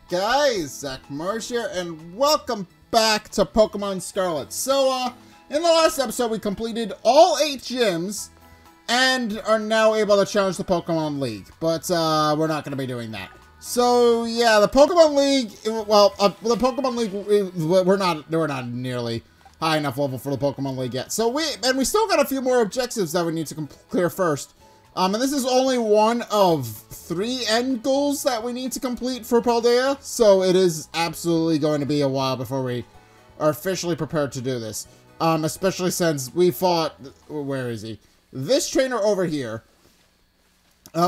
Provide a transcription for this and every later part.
guys? Zack here, and welcome back to Pokemon Scarlet. So, in the last episode, we completed all 8 gyms and are now able to challenge the Pokemon League. But, we're not going to be doing that. So, yeah, the Pokemon League, well, the Pokemon League, we're not nearly high enough level for the Pokemon League yet. So, we still got a few more objectives that we need to clear first. And this is only one of 3 end goals that we need to complete for Paldea, so it is absolutely going to be a while before we are officially prepared to do this. Especially since we fought, where is he? This trainer over here.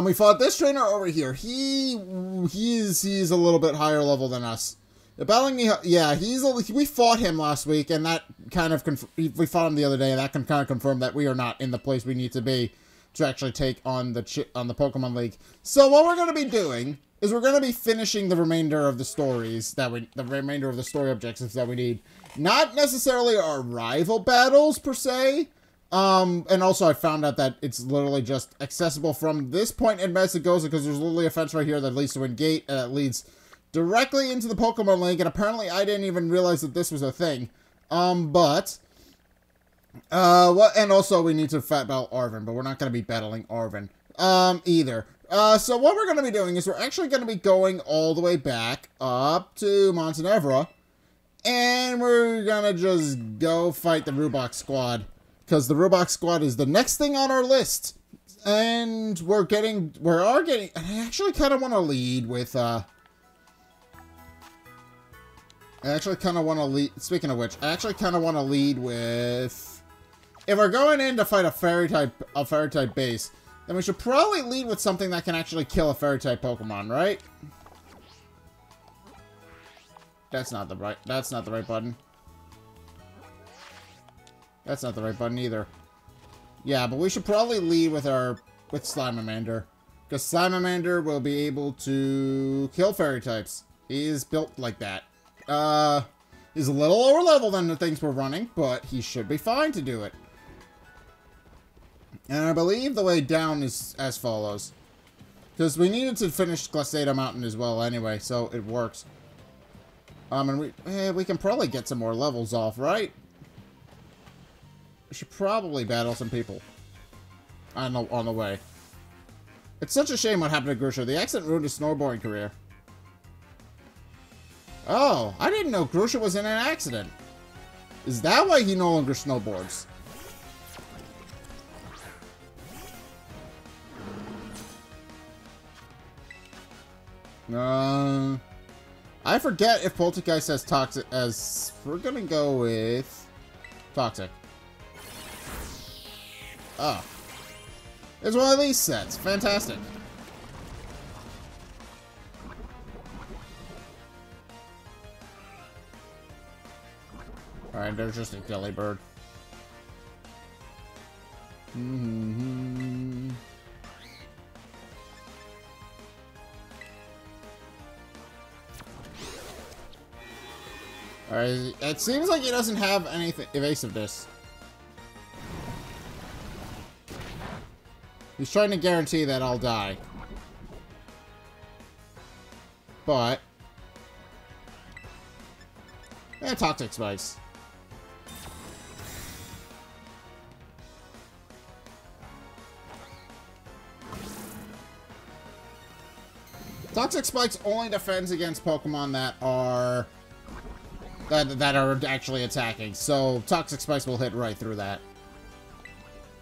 We fought this trainer over here. He's a little bit higher level than us. Battling me, yeah, we fought him last week, and that kind of, we fought him the other day, and that can kind of confirm that we are not in the place we need to be to actually take on the Pokemon League. So what we're going to be doing is we're going to be finishing the remainder of the stories the remainder of the story objectives that we need. Not necessarily our rival battles per se. And also I found out that it's literally just accessible from this point in Mesagoza, because there's literally a fence right here that leads to a gate and that leads directly into the Pokemon League, and apparently I didn't even realize that this was a thing. And also we need to battle Arven, but we're not going to be battling Arven, either. So what we're going to be doing is we're actually going to be going all the way back up to Montenevra, and we're going to just go fight the Rubok Squad, because the Rubok Squad is the next thing on our list, and I actually kind of want to lead with, speaking of which, I actually kind of want to lead with, if we're going in to fight a fairy-type base, then we should probably lead with something that can actually kill a fairy-type Pokemon, right? That's not the right button. That's not the right button either. Yeah, but we should probably lead with Slimamander, because Slimamander will be able to kill fairy-types. He is built like that. He's a little lower level than the things we're running, but he should be fine to do it. And I believe the way down is as follows. Because we needed to finish Glacedo Mountain as well anyway, so it works. And we can probably get some more levels off, right? We should probably battle some people on the way. It's such a shame what happened to Grusha. The accident ruined his snowboarding career. Oh, I didn't know Grusha was in an accident. Is that why he no longer snowboards? I forget if Poltergeist has Toxic as... We're gonna go with... Toxic. Oh. It's one of these sets. Fantastic. Alright, there's just a Jelly Bird. Alright, it seems like he doesn't have anything evasiveness. He's trying to guarantee that I'll die. But... yeah, Toxic Spikes. Toxic Spikes only defends against Pokemon that are actually attacking, so Toxic Spikes will hit right through that.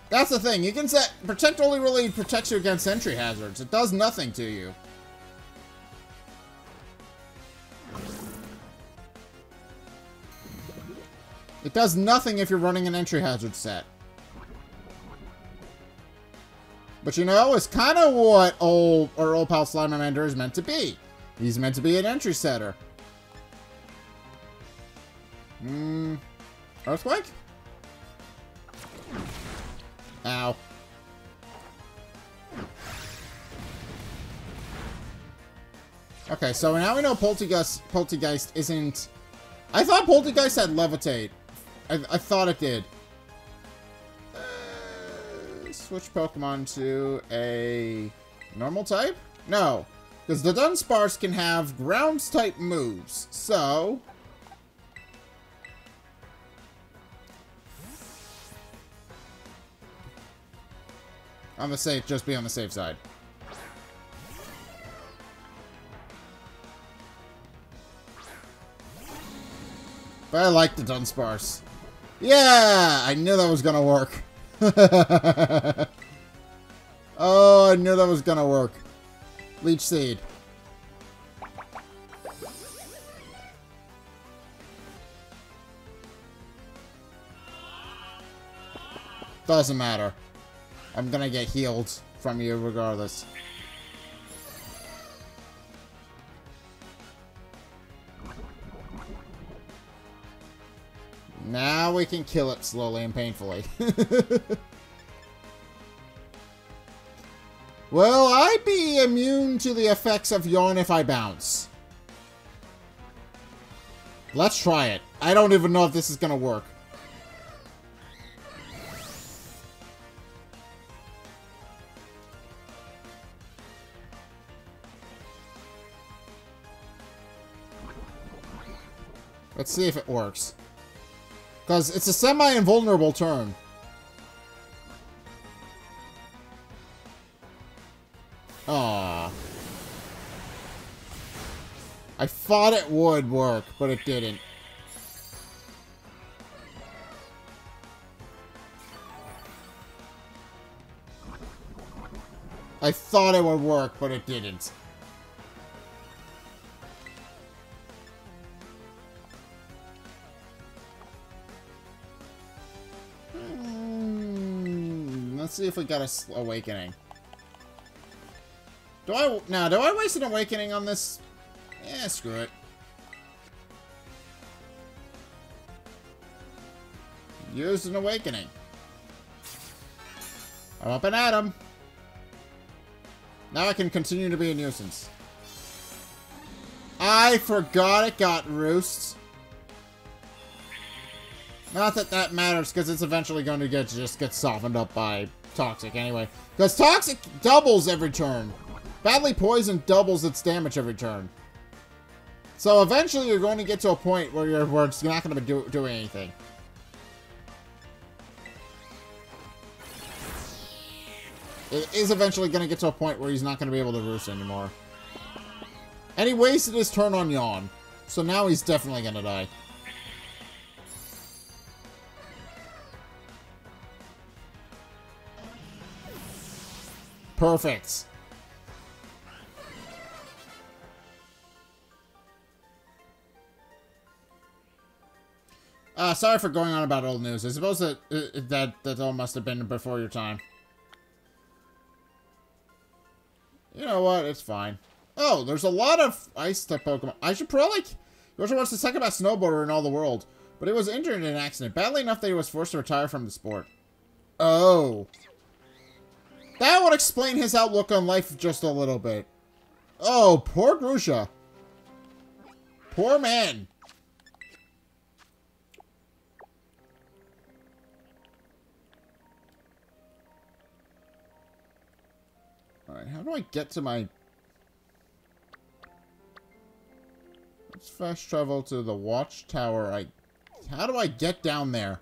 That's the thing, you can set Protect only really protects you against entry hazards. It does nothing to you. It does nothing if you're running an entry hazard set. But you know, it's kind of what our old pal Slimamander is meant to be. He's meant to be an entry setter. Earthquake? Ow. Okay, so now we know Poltergeist isn't... I thought Poltergeist had Levitate. I thought it did. Switch Pokemon to a normal type? No. Because the Dunsparce can have ground-type moves, so... on the safe, just be on the safe side. But I like the Dunsparce. Yeah! I knew that was gonna work. Oh, I knew that was gonna work. Leech Seed. Doesn't matter. I'm gonna get healed from you regardless. Now we can kill it slowly and painfully. Will I be immune to the effects of Yawn if I bounce? Let's try it. I don't even know if this is gonna work. Let's see if it works. Because it's a semi-invulnerable turn. Aww. I thought it would work, but it didn't. I thought it would work, but it didn't. Let's see if we got a awakening. Do I waste an awakening on this? Yeah, screw it. Use an awakening. I'm up and at him. Now I can continue to be a nuisance. I forgot it got roosts. Not that that matters, because it's eventually going to just get softened up by Toxic anyway. Because Toxic doubles every turn. Badly Poisoned doubles its damage every turn. So eventually you're going to get to a point where it's not going to be doing anything. It is eventually going to get to a point where he's not going to be able to roost anymore. And he wasted his turn on Yawn. So now he's definitely going to die. Perfect. Sorry for going on about old news. I suppose that all must have been before your time. You know what? It's fine. Oh, there's a lot of ice-type Pokemon. I should probably... Yoshi was the second best snowboarder in all the world, but he was injured in an accident, badly enough that he was forced to retire from the sport. Oh. That would explain his outlook on life just a little bit. Oh, poor Grusha. Poor man. Alright, how do I get to my... Let's fast travel to the watchtower. How do I get down there?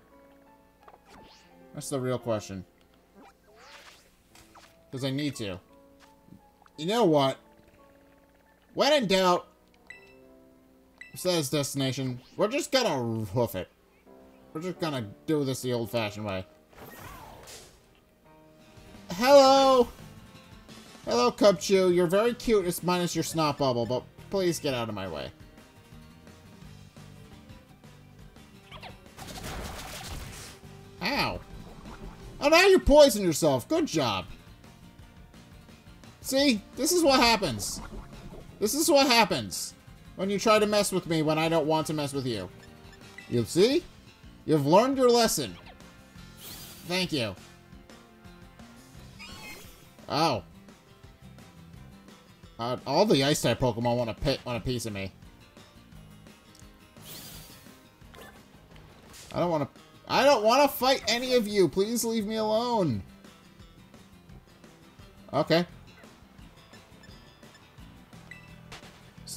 That's the real question. Because I need to. You know what? When in doubt, says destination, we're just gonna hoof it. We're just gonna do this the old-fashioned way. Hello! Hello, Cubchew. You're very cute, it's minus your snot bubble, but please get out of my way. Ow. Oh, now you poison yourself. Good job. See? This is what happens. This is what happens when you try to mess with me when I don't want to mess with you. You see? You've learned your lesson. Thank you. Oh. All the Ice-type Pokemon want a piece of me. I don't want to fight any of you. Please leave me alone. Okay.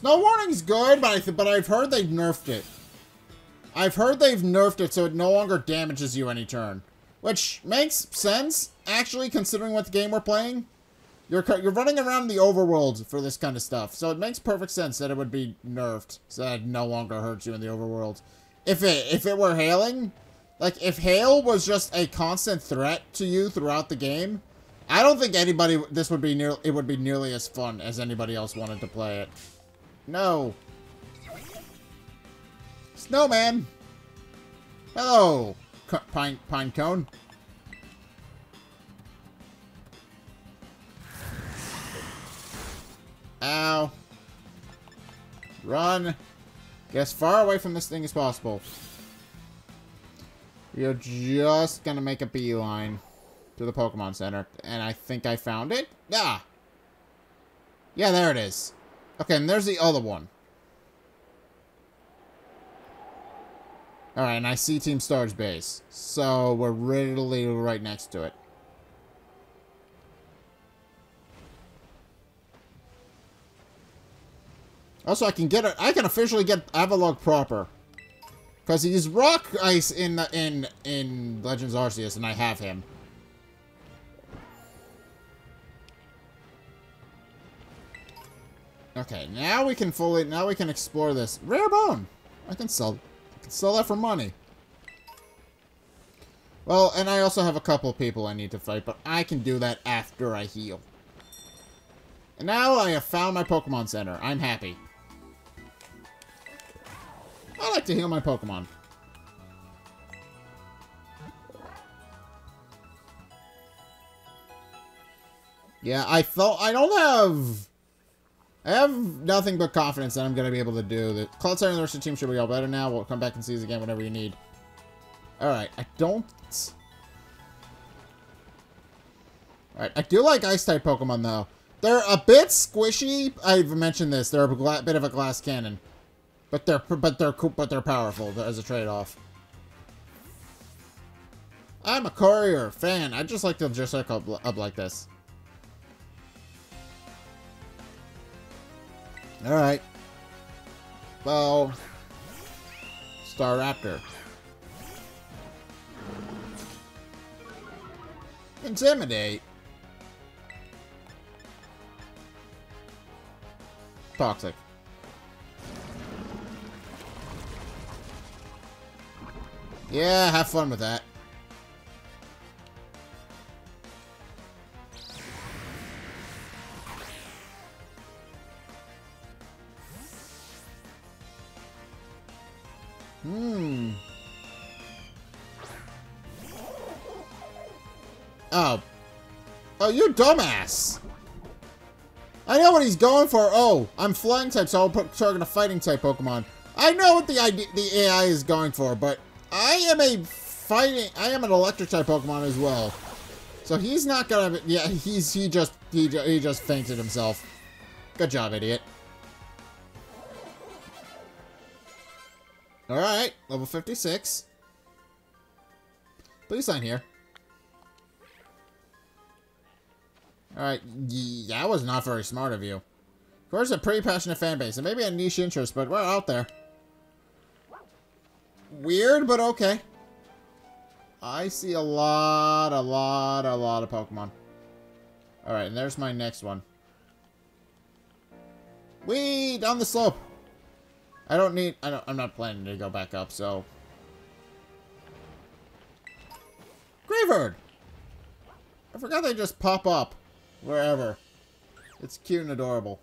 Snow Warning's good, but I've heard they've nerfed it. I've heard they've nerfed it so it no longer damages you any turn. Which makes sense, actually, considering what the game we're playing. You're running around the overworld for this kind of stuff, so it makes perfect sense that it would be nerfed, so that it no longer hurts you in the overworld. If it were hailing, like, if hail was just a constant threat to you throughout the game, I don't think anybody, it would be nearly as fun as anybody else wanted to play it. No. Snowman! Hello, Pine Cone. Ow. Run. Get as far away from this thing as possible. We're just gonna make a beeline to the Pokemon Center. And I think I found it. Ah! Yeah, there it is. Okay, and there's the other one. Alright, and I see Team Star's base. So, we're literally right next to it. Also, I can officially get Avalok proper. Because he's Rock Ice in Legends Arceus, and I have him. Okay, now we can explore this. Rare bone! I can sell that for money. Well, and I also have a couple people I need to fight, but I can do that after I heal. And now I have found my Pokemon Center. I'm happy. I like to heal my Pokemon. Yeah, I have nothing but confidence that I'm going to be able to do that. Cloud Center and the rest of the team should be all better now. We'll come back and see us again whenever you need. Alright, Alright, I do like Ice-type Pokemon, though. They're a bit squishy. I've mentioned this. They're a bit of a glass cannon. But they're powerful as a trade-off. I'm a courier fan. I just like to just circle up like this. Alright. Well, Staraptor. Intimidate. Toxic. Yeah, have fun with that. Oh. Oh, you dumbass! I know what he's going for. Oh, I'm flying type, so I'll target a fighting type Pokemon. I know what the AI is going for, but I am an electric type Pokemon as well. So he's not gonna, yeah, he just fainted himself. Good job, idiot. Alright, level 56. Please sign here. Alright, that was not very smart of you. Of course, a pretty passionate fan base, and maybe a niche interest, but we're out there. Weird, but okay. I see a lot of Pokemon. Alright, and there's my next one. Whee! Down the slope! I'm not planning to go back up, so... Greavard! I forgot they just pop up. Wherever. It's cute and adorable.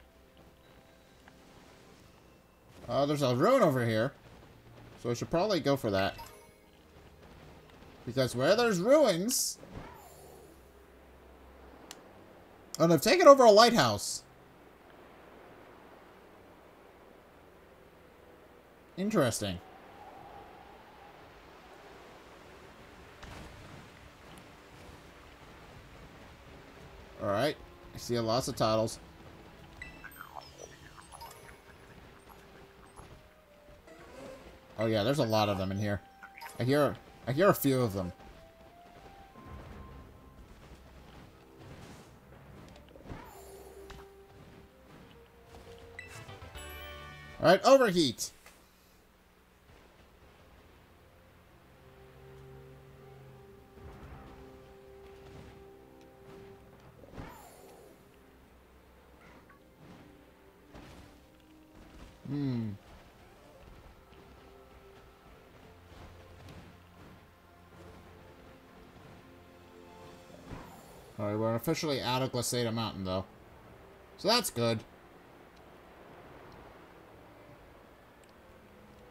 There's a ruin over here. So I should probably go for that. Because where there's ruins... Oh, they've taken over a lighthouse. Interesting. Alright. I see lots of titles. Oh yeah, there's a lot of them in here. I hear a few of them. Alright, overheat. Alright, we're officially out of Glaceda Mountain, though. So that's good.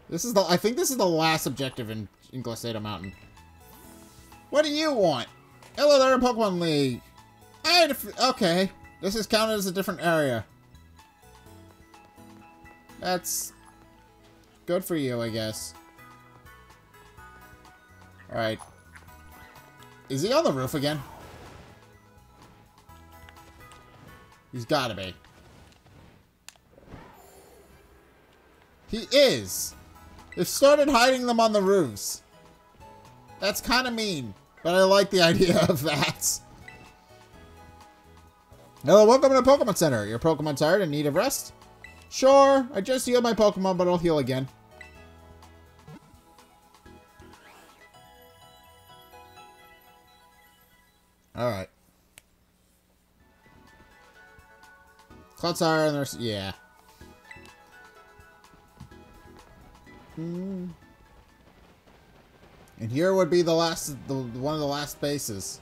I think this is the last objective in Glaceda Mountain. What do you want? Hello there in Pokemon League. Okay. This is counted as a different area. That's good for you, I guess. Alright. Is he on the roof again? He's gotta be. He is. They've started hiding them on the roofs. That's kind of mean, but I like the idea of that. Hello, welcome to the Pokemon Center. Your Pokemon tired and need of rest? Sure, I just healed my Pokemon, but I'll heal again. Alright. Cloudsire and there's... yeah. And here would be the last... one of the last bases.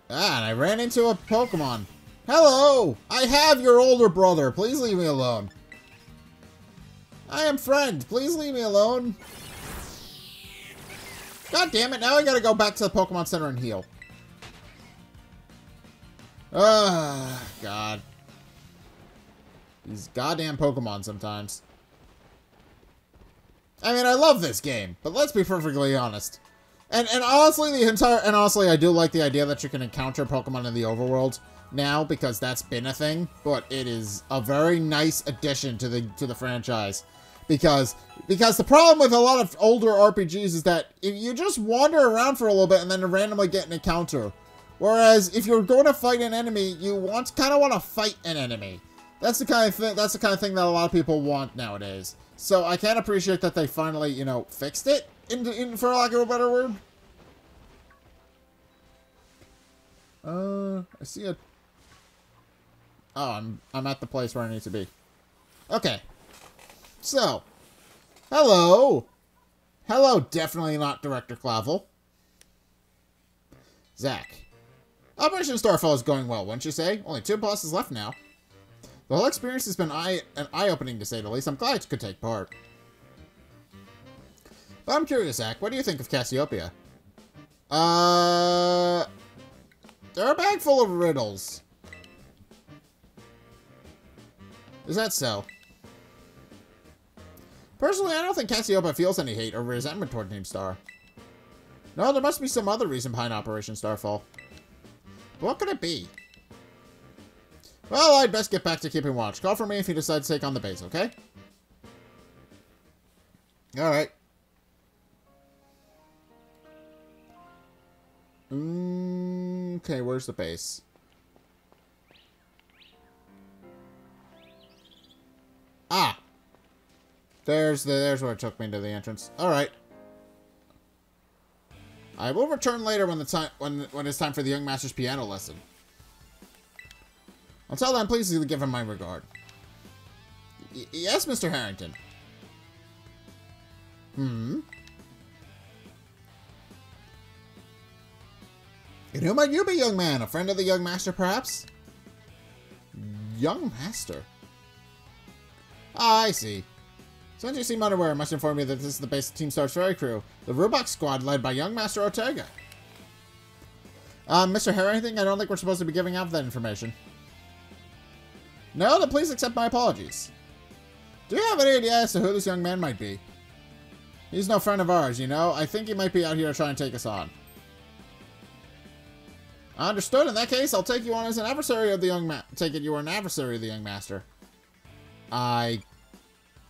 Ah, and I ran into a Pokemon. Hello! I have your older brother. Please leave me alone. I am friend. Please leave me alone. God damn it, now I gotta go back to the Pokemon Center and heal. Ah, God. These goddamn Pokemon sometimes. I mean, I love this game, but let's be perfectly honest. And honestly, honestly, I do like the idea that you can encounter Pokemon in the overworld now, because that's been a thing, but it is a very nice addition to the franchise. Because the problem with a lot of older RPGs is that if you just wander around for a little bit and then randomly get an encounter. Whereas if you're going to fight an enemy, you kind of want to fight an enemy. That's the kind of thing that a lot of people want nowadays. So I can appreciate that they finally, you know, fixed it, for lack of a better word. I see a... oh, I'm at the place where I need to be. Okay. So, hello. Hello, definitely not Director Clavel. Zack. Operation Starfall is going well, wouldn't you say? Only 2 bosses left now. The whole experience has been an eye-opening, to say the least. I'm glad you could take part. But I'm curious, Zack, what do you think of Cassiopeia? They're a bag full of riddles. Is that so? Personally, I don't think Cassiopeia feels any hate or resentment toward Team Star. No, there must be some other reason behind Operation Starfall. But what could it be? Well, I'd best get back to keeping watch. Call for me if you decide to take on the base, okay? Alright. Okay, where's the base? Ah! There's where it took me to the entrance. Alright. I will return later when it's time for the young master's piano lesson. Until then, please give him my regard. Yes, Mr. Harrington. And who might you be, young man? A friend of the young master, perhaps? Young master? Ah, I see. Since you seem unaware, I must inform you that this is the base of Team Star's ferry crew, the Rubok Squad, led by young Master Ortega. Mr. Harrington, I don't think we're supposed to be giving out that information. No, then please accept my apologies. Do you have any idea as to who this young man might be? He's no friend of ours, you know. I think he might be out here to try and take us on. Understood. In that case, I'll take you on as an adversary of the young you are an adversary of the young master. I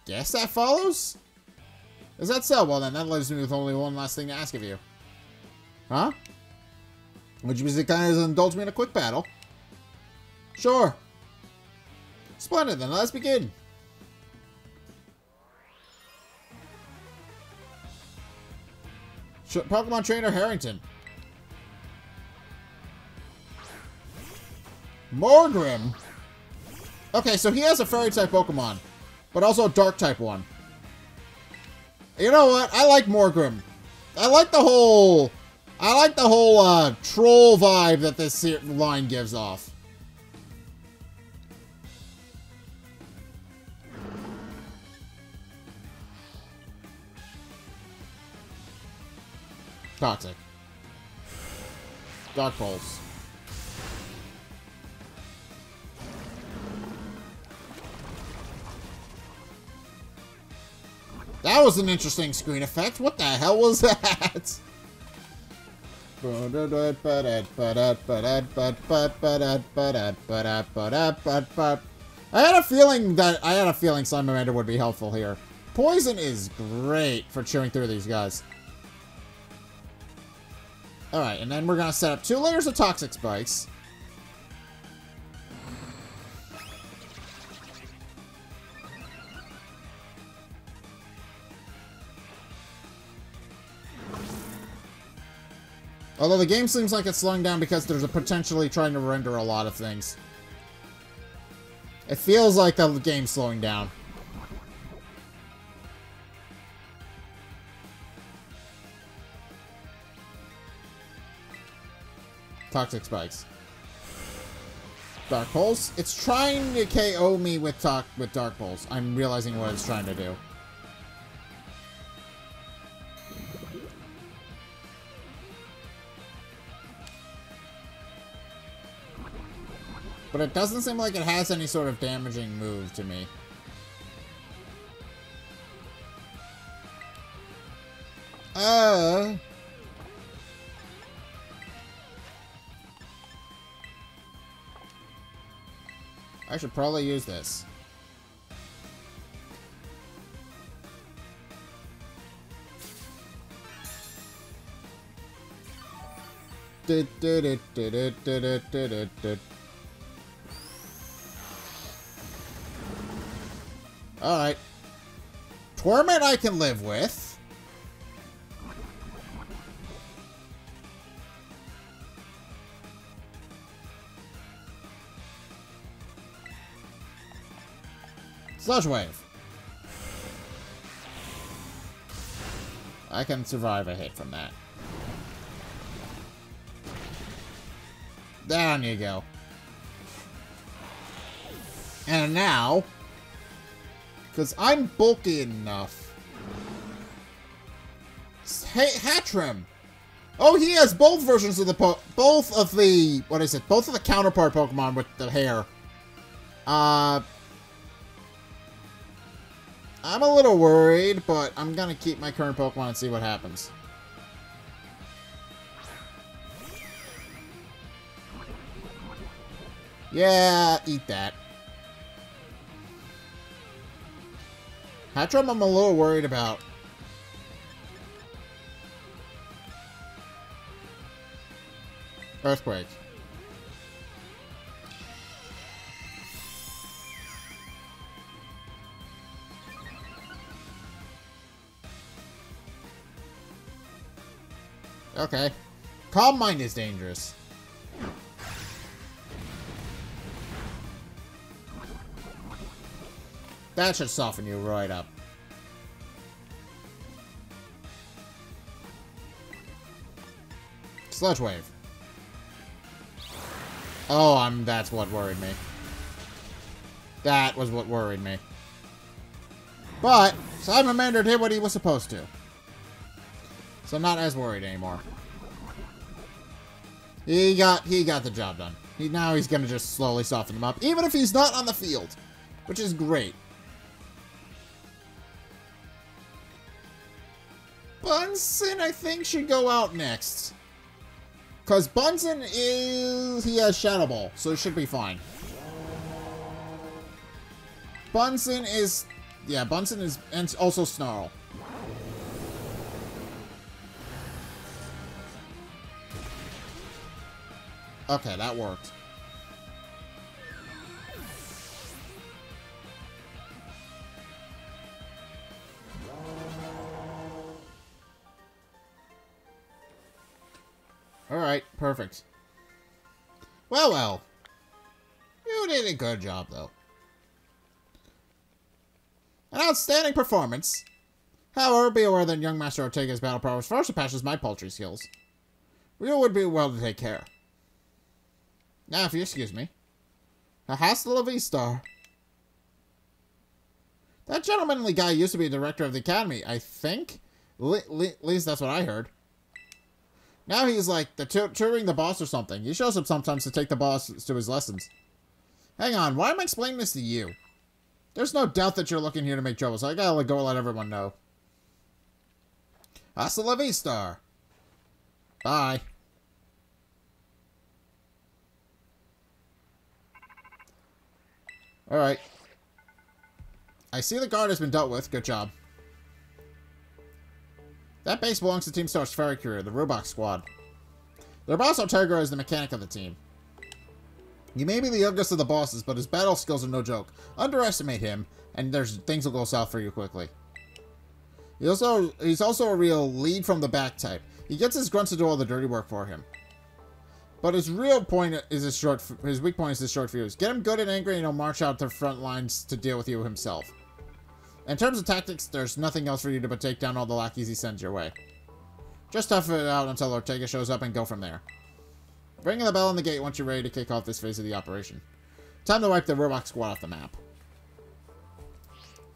guess that follows? Is that so? Well then, that leaves me with only one last thing to ask of you. Huh? Would you be kind of indulge me in a quick battle? Sure. Splendid, then let's begin. Pokemon Trainer Harrington. Morgrim. Okay, so he has a Fairy-type Pokemon, but also a Dark-type one. You know what? I like Morgrim. I like the whole troll vibe that this line gives off. Toxic. Dark Pulse. That was an interesting screen effect. What the hell was that? I had a feeling Slimander would be helpful here. Poison is great for chewing through these guys. Alright, and then we're gonna set up 2 layers of Toxic Spikes. Although the game seems like it's slowing down because there's a potentially trying to render a lot of things. It feels like the game's slowing down. Toxic Spikes. Dark Pulse. It's trying to KO me with Dark Pulse. I'm realizing what it's trying to do. But it doesn't seem like it has any sort of damaging move to me. I should probably use this. Alright. Torment I can live with. Sludge Wave. I can survive a hit from that. Down you go. And now, because I'm bulky enough. Hey, Hatchrim. Oh, he has both versions of the both of the counterpart Pokemon with the hair. I'm a little worried, but I'm gonna keep my current Pokemon and see what happens. Yeah, eat that. Hatchrim I'm a little worried about. Earthquake. Okay. Calm Mind is dangerous. That should soften you right up. Sludge Wave. Oh, that's what worried me. That was what worried me. But Slimander did what he was supposed to. So I'm not as worried anymore. He got the job done. Now he's gonna just slowly soften him up, even if he's not on the field, which is great. Bunsen, I think, should go out next. Because Bunsen he has Shadow Ball, so it should be fine. Bunsen is, and also Snarl. Okay, that worked. Alright, perfect. Well, well. You did a good job, though. An outstanding performance. However, be aware that young Master Ortega's battle prowess far surpasses my paltry skills. You would be well to take care. Now, if you excuse me. Hasta la vista. That gentlemanly guy used to be director of the academy, I think. At least that's what I heard. Now he's like tutoring the boss or something. He shows up sometimes to take the boss to his lessons. Hang on, why am I explaining this to you? There's no doubt that you're looking here to make trouble, so I gotta go let everyone know. Hasta la vista. Bye. Alright. I see the guard has been dealt with. Good job. That base belongs to Team Star's ferry crew, the Robot Squad. Their boss Ortega is the mechanic of the team. He may be the youngest of the bosses, but his battle skills are no joke. Underestimate him, and things will go south for you quickly. He's also a real lead from the back type. He gets his grunts to do all the dirty work for him. But his real point is his weak point is his short fuse. Get him good and angry, and he'll march out to the front lines to deal with you himself. In terms of tactics, there's nothing else for you to but take down all the lackeys he sends your way. Just tough it out until Ortega shows up and go from there. Ringing the bell on the gate once you're ready to kick off this phase of the operation. Time to wipe the Robot Squad off the map.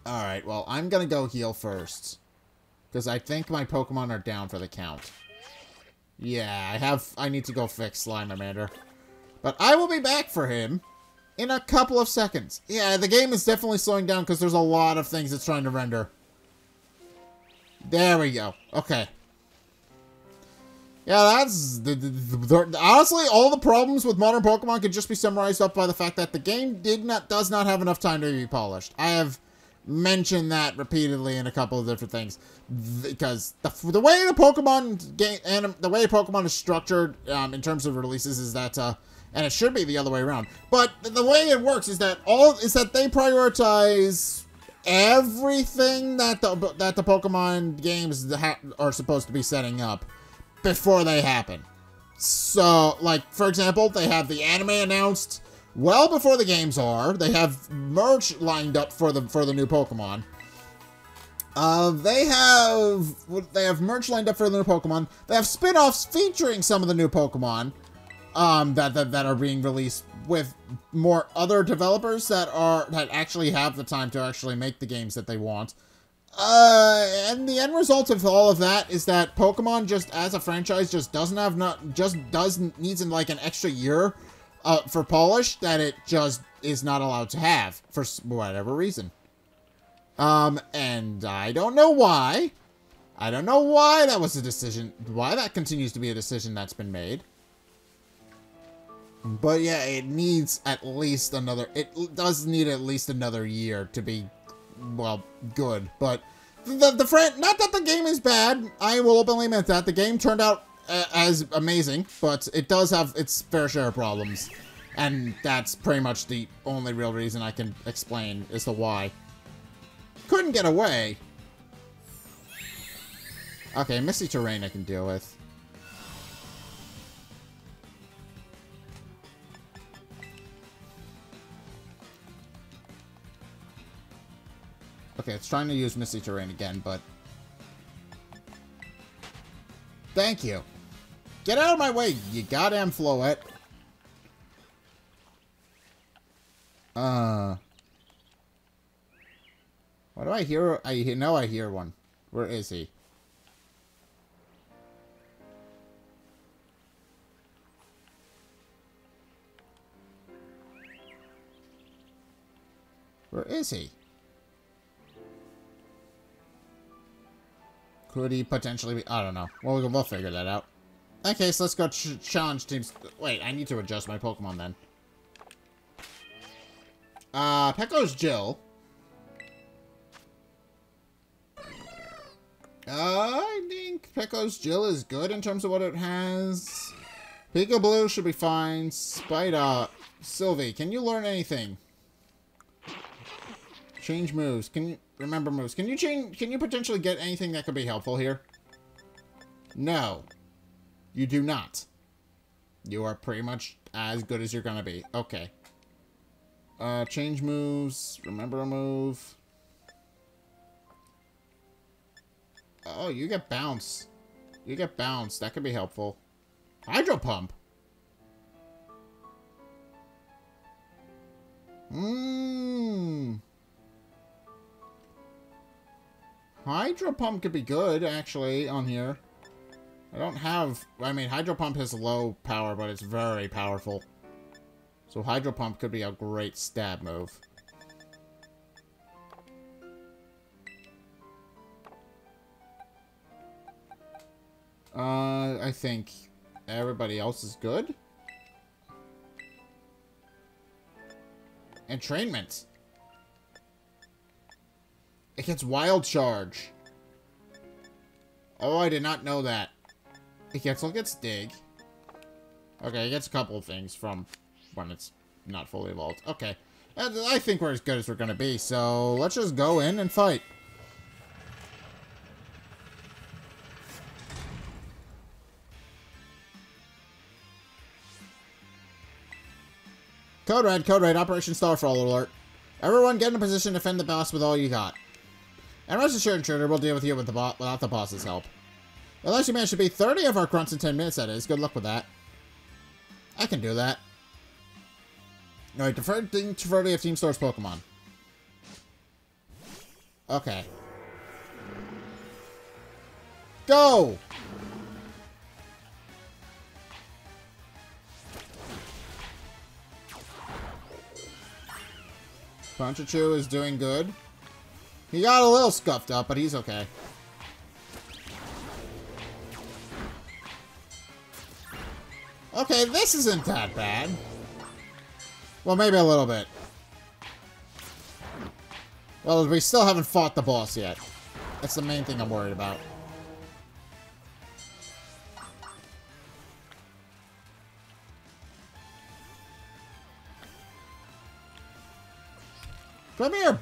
Alright, well, I'm gonna go heal first. Because I think my Pokemon are down for the count. Yeah, I need to go fix Slimermander. But I will be back for him in a couple of seconds. Yeah, the game is definitely slowing down because there's a lot of things it's trying to render. There we go. Okay. Yeah, that's... honestly, all the problems with modern Pokemon could just be summarized up by the fact that the game does not have enough time to be polished. I have mentioned that repeatedly in a couple of different things. Because the way the Pokemon game... and the way Pokemon is structured in terms of releases is that... and it should be the other way around. But the way it works is that they prioritize everything that the Pokemon games are supposed to be setting up before they happen. So, like, for example, they have the anime announced well before the games are. They have merch lined up for the new Pokemon. They have merch lined up for the new Pokemon. They have spin-offs featuring some of the new Pokemon that are being released with more other developers that actually have the time to actually make the games that they want. And the end result of all of that is that Pokemon just as a franchise just needs like an extra year for polish that it just is not allowed to have for whatever reason. And I don't know why. I don't know why that was a decision, why that continues to be a decision that's been made. But yeah, it needs at least another, it does need at least another year to be, well, good. But not that the game is bad, I will openly admit that. The game turned out as amazing, but it does have its fair share of problems. And that's pretty much the only real reason I can explain as to why. Couldn't get away. Okay, Misty Terrain I can deal with. Okay, it's trying to use Misty Terrain again, but... thank you. Get out of my way, you goddamn Floette. What do I hear? I know I hear one. Where is he? Where is he? Could he potentially be? I don't know. Well, we'll figure that out. Okay, so let's go challenge teams. Wait, I need to adjust my Pokemon then. Pecco's Jill. I think Pecco's Jill is good in terms of what it has. Peekaboo should be fine. Sylvie, can you learn anything? Change moves. Can you remember moves? Can you potentially get anything that could be helpful here? No. You do not. You are pretty much as good as you're gonna be. Okay. Change moves. Remember a move. Oh, you get bounce. You get bounce. That could be helpful. Hydro Pump. Hydro Pump could be good, actually, on here. I don't have... I mean, Hydro Pump has low power, but it's very powerful. So Hydro Pump could be a great stab move. I think everybody else is good. Entrainment. It gets Wild Charge. Oh, I did not know that. It gets Dig. Okay, it gets a couple of things from when it's not fully evolved. Okay. I think we're as good as we're gonna be, so let's just go in and fight. Code Red, Operation Starfall alert. Everyone get in a position to defend the boss with all you got. And rest assured, intruder, we'll deal with you without the boss's help. Unless you manage to beat 30 of our grunts in 10 minutes, that is. Good luck with that. I can do that. Alright, defeating Ortega of Team Star's Pokemon. Okay. Go! Punchachu is doing good. He got a little scuffed up, but he's okay. Okay, this isn't that bad. Well, maybe a little bit. Well, we still haven't fought the boss yet. That's the main thing I'm worried about. Come here!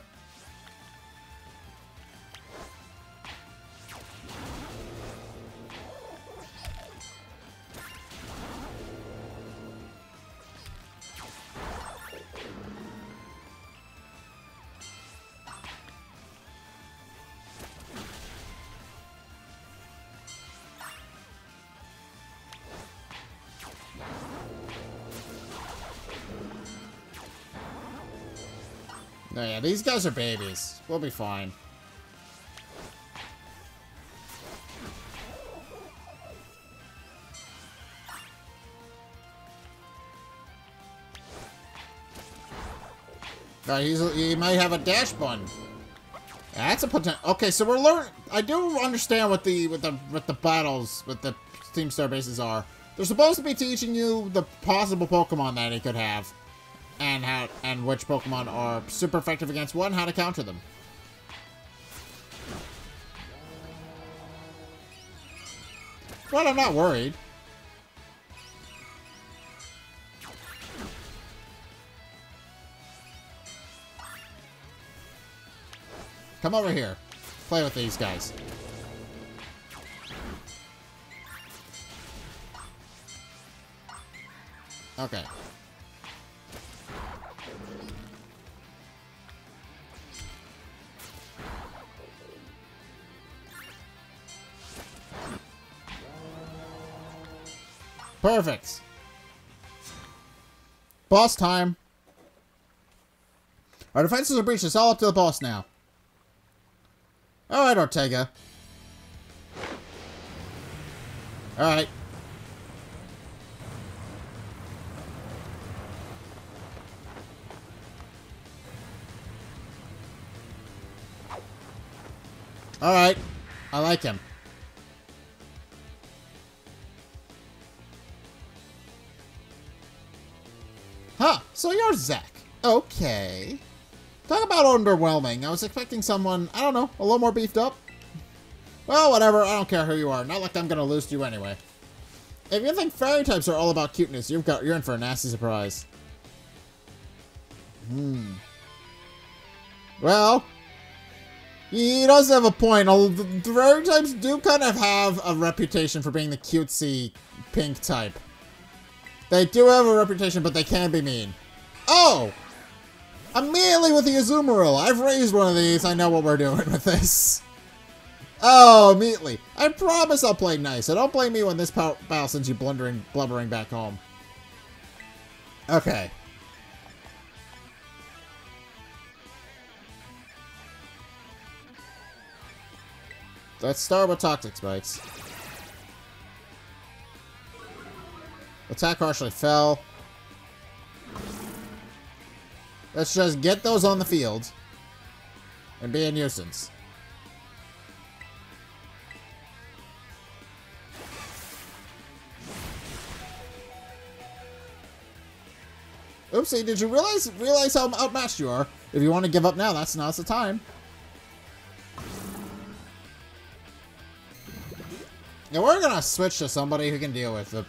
No, yeah, these guys are babies. We'll be fine. He might have a dash button. That's a potential. Okay, so we're learning. I do understand what the battles with the Team Star bases are. They're supposed to be teaching you the possible Pokemon that he could have. And which Pokemon are super effective against what and how to counter them. But I'm not worried. Come over here. Play with these guys. Okay. Perfect. Boss time. Our defenses are breached. It's all up to the boss now. Alright, Ortega. Alright. Alright. I like him. Huh, so you're Zack. Okay. Talk about underwhelming. I was expecting someone, I don't know, a little more beefed up. Well, whatever, I don't care who you are. Not like I'm gonna lose to you anyway. If you think fairy types are all about cuteness, you're in for a nasty surprise. Well, he does have a point. The fairy types do kind of have a reputation for being the cutesy pink type. They do have a reputation, but they can be mean. Oh! Immediately with the Azumarill. I've raised one of these. I know what we're doing with this. Oh, immediately. I promise I'll play nice. So don't blame me when this battle sends you blubbering back home. Okay. Let's start with Toxic Spikes. Attack harshly fell. Let's just get those on the field and be a nuisance. Oopsie, did you realize how outmatched you are? If you want to give up now, now's the time. Yeah, we're gonna switch to somebody who can deal with it.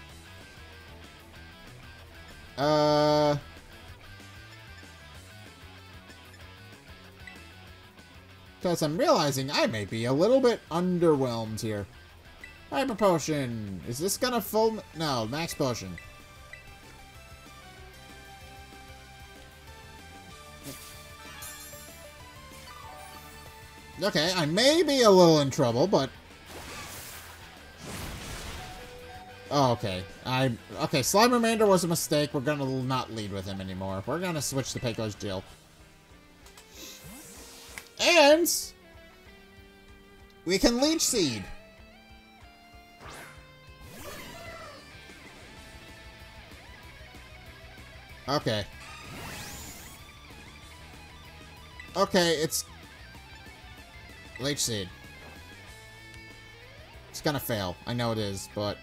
Because I'm realizing I may be a little bit underwhelmed here. Hyper Potion. Is this gonna full... No, Max Potion. Okay, I may be a little in trouble, but... Oh, okay. Okay, Slime Remainder was a mistake. We're gonna not lead with him anymore. We're gonna switch to Pecco's Jill. And... we can Leech Seed. Okay. Okay, it's... Leech Seed. It's gonna fail. I know it is, but...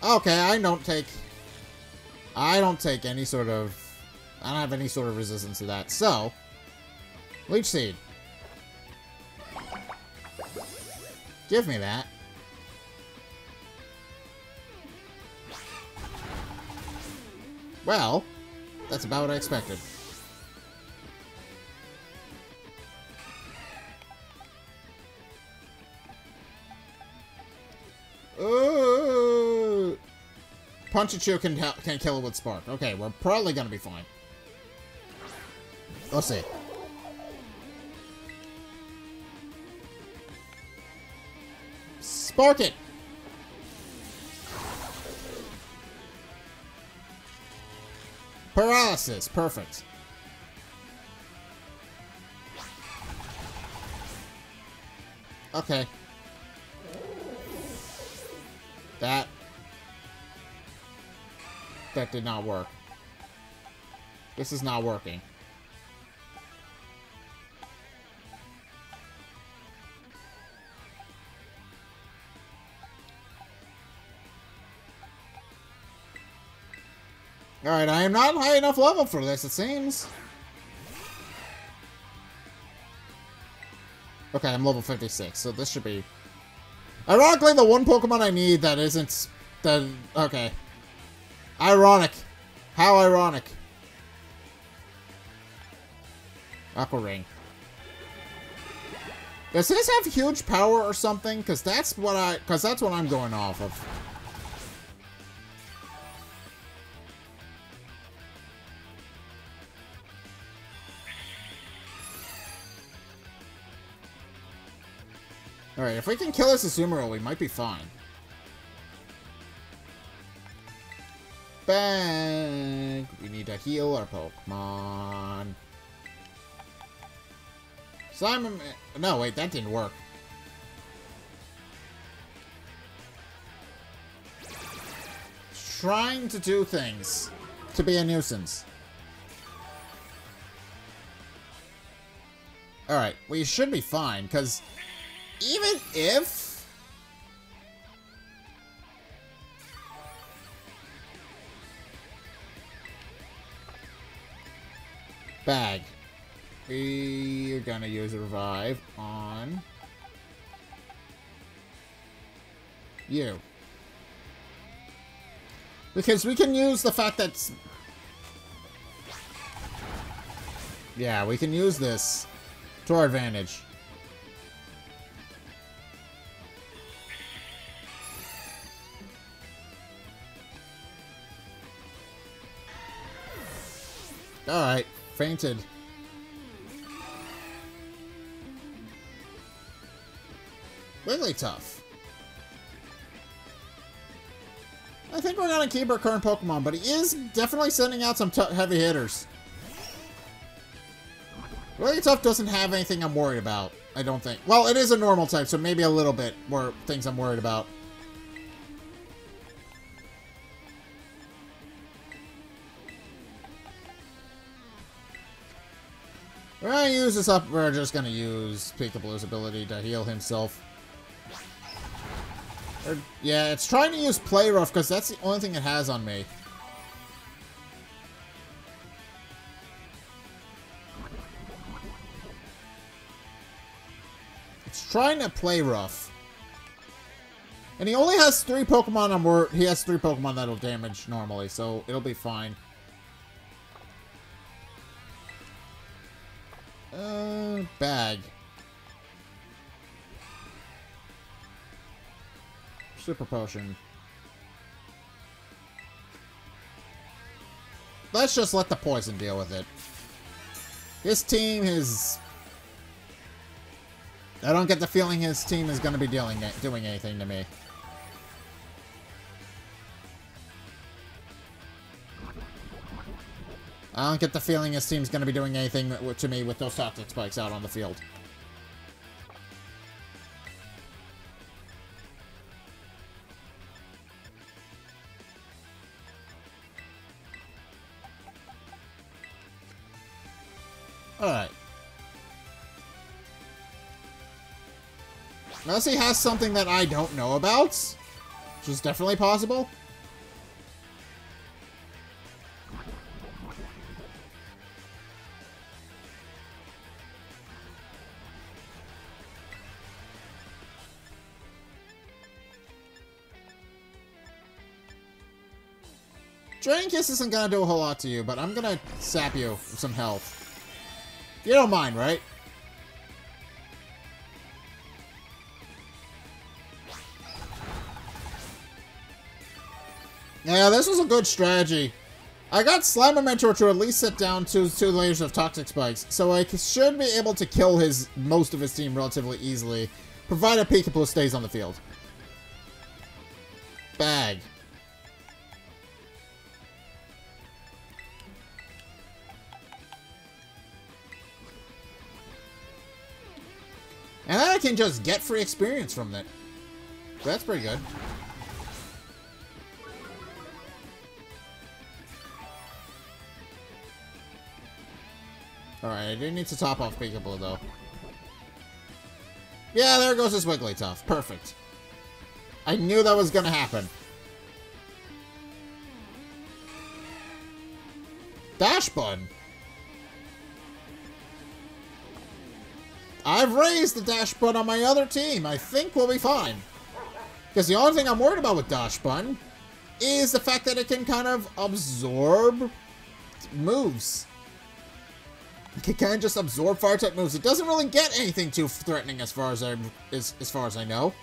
Okay, I don't take any sort of... I don't have any sort of resistance to that. So, Leech Seed. Give me that. Well, that's about what I expected. Punch-a-Chew can kill it with Spark. Okay, we're probably gonna be fine. Let's see. Spark it! Paralysis. Perfect. Okay. That did not work. This is not working. Alright, I am not high enough level for this, it seems. Okay, I'm level 56, so this should be... Ironically, the one Pokemon I need that isn't... Okay. Ironic. How ironic. Aqua Ring. Does this have huge power or something? Because that's what I'm going off of. Alright, if we can kill this Azumarill, we might be fine. Bang! We need to heal our Pokemon. Simon... No, wait, that didn't work. Trying to do things to be a nuisance. Alright, we should be fine, because even if... Bag. We're gonna use a revive on you. Because we can use the fact that... Yeah, we can use this to our advantage. Alright, fainted. Wigglytuff. I think we're gonna keep our current Pokemon, but he is definitely sending out some heavy hitters. Wigglytuff doesn't have anything I'm worried about, I don't think. Well, it is a normal type, so maybe a little bit more things I'm worried about. We're gonna use this up. We're just gonna use Peekaboo's ability to heal himself. Yeah, it's trying to use Play Rough because that's the only thing it has on me. It's trying to Play Rough. And he only has 3 Pokemon he has 3 Pokemon that'll damage normally, so it'll be fine. Bag. Super Potion. Let's just let the poison deal with it. His team is... I don't get the feeling his team is going to be doing anything to me. I don't get the feeling his team's going to be doing anything to me with those toxic spikes out on the field. Alright. Unless he has something that I don't know about, which is definitely possible. Drain Kiss isn't gonna do a whole lot to you, but I'm gonna sap you with some health. You don't mind, right? Yeah, this was a good strategy. I got Slime Mentor to at least set down two layers of Toxic Spikes, so I should be able to kill most of his team relatively easily, provided Peekaboo stays on the field. Bag. And then I can just get free experience from it. That's pretty good. Alright, I do need to top off Peekaboo, though. Yeah, there goes his Wigglytuff. Perfect. I knew that was gonna happen. Dash button. I've raised the dash button on my other team. I think we'll be fine. Because the only thing I'm worried about with dash button is the fact that it can kind of absorb moves. It can kind of just absorb fire type moves. It doesn't really get anything too threatening as far as I know.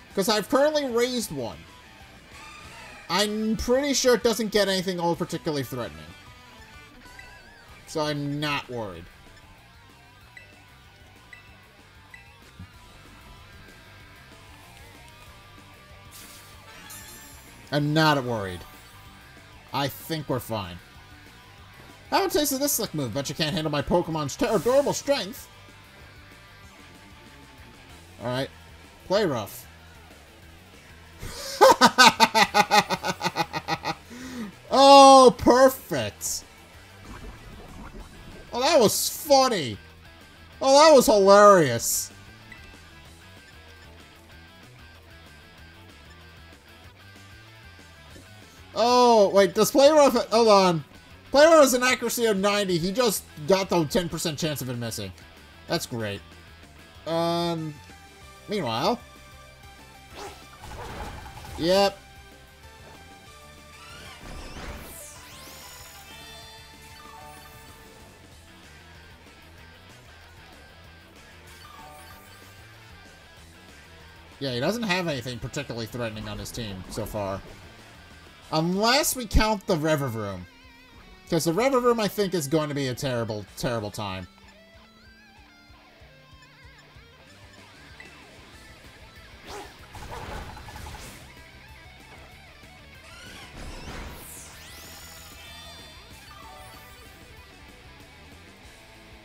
Because I've currently raised one. I'm pretty sure it doesn't get anything all particularly threatening. So I'm not worried. I'm not worried. I think we're fine. I haven't tasted this slick move, but you can't handle my Pokemon's adorable strength. Alright. Play rough. Oh, perfect. Oh, that was funny. Oh, that was hilarious. Oh, wait, does Play Rough... Hold on. Play Rough has an accuracy of 90. He just got the 10% chance of it missing. That's great. Meanwhile... Yep. Yeah, he doesn't have anything particularly threatening on his team so far. Unless we count the River Room. Because the River Room, I think, is going to be a terrible, terrible time.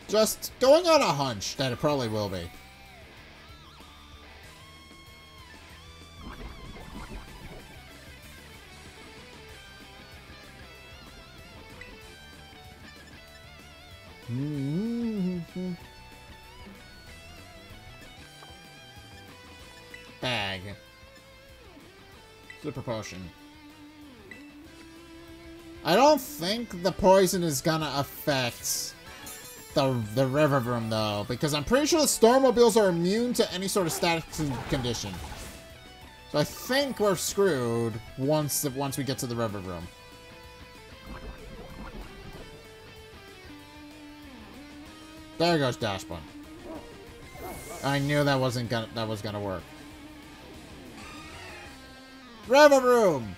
Just going on a hunch that it probably will be. Bag. Super potion. I don't think the poison is gonna affect the River Room though, because I'm pretty sure the Starmobiles are immune to any sort of static condition. So I think we're screwed once we get to the River Room. There goes Dash Bun. I knew that was gonna work. River Room!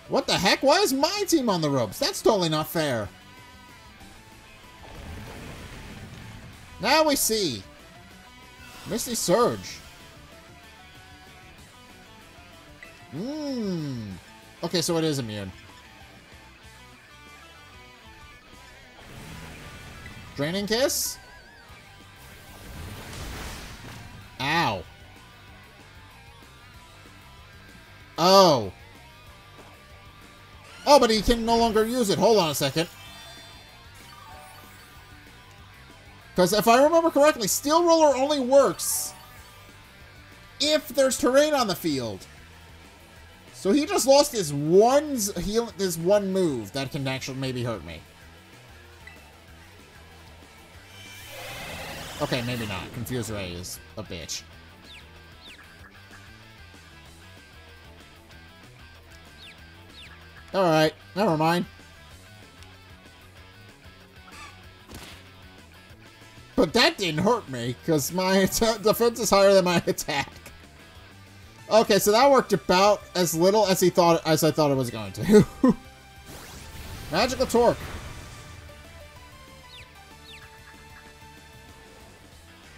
What the heck? Why is my team on the ropes? That's totally not fair. Now we see. Misty Surge. Okay, so it is immune. Draining Kiss? Ow. Oh. Oh, but he can no longer use it. Hold on a second. Because if I remember correctly, Steel Roller only works if there's terrain on the field. So he just lost his one move that can actually maybe hurt me. Okay, maybe not. Confuse Ray is a bitch. Alright, never mind. But that didn't hurt me, because my defense is higher than my attack. Okay, so that worked about as little as I thought it was going to. Magical Torque.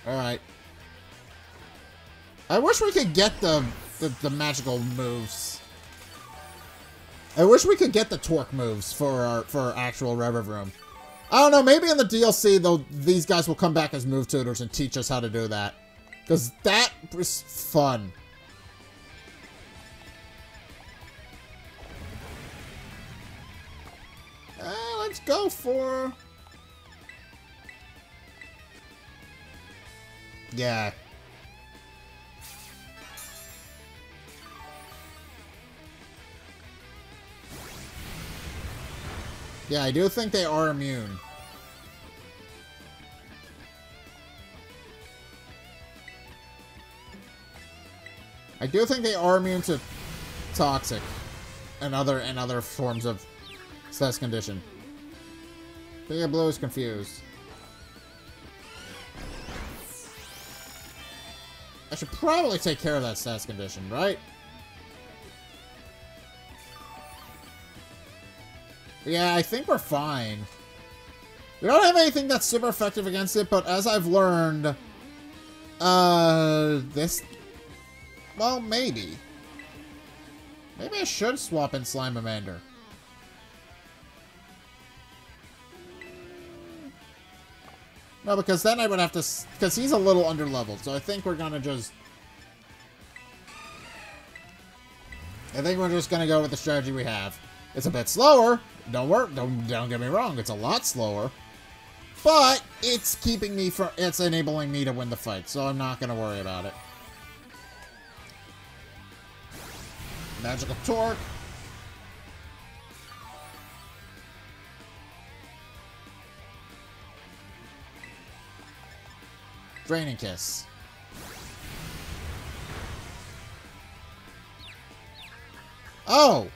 Alright. I wish we could get the magical moves. I wish we could get the Torque moves for our actual River Room. I don't know, maybe in the DLC, though, these guys will come back as move tutors and teach us how to do that. Because that was fun. Let's go for... Yeah. Yeah, I do think they are immune. I do think they are immune to toxic and other forms of status condition. Big Blue is confused. I should probably take care of that status condition, right? Yeah, I think we're fine. We don't have anything that's super effective against it, but as I've learned, this... Well, maybe. Maybe I should swap in Slimeamander. No, because then I would have to... Because he's a little underleveled, so I think we're gonna just... I think we're just gonna go with the strategy we have. It's a bit slower. Don't get me wrong. It's a lot slower. But it's keeping me from... It's enabling me to win the fight, so I'm not gonna worry about it. Magical Torque. Draining Kiss. Oh!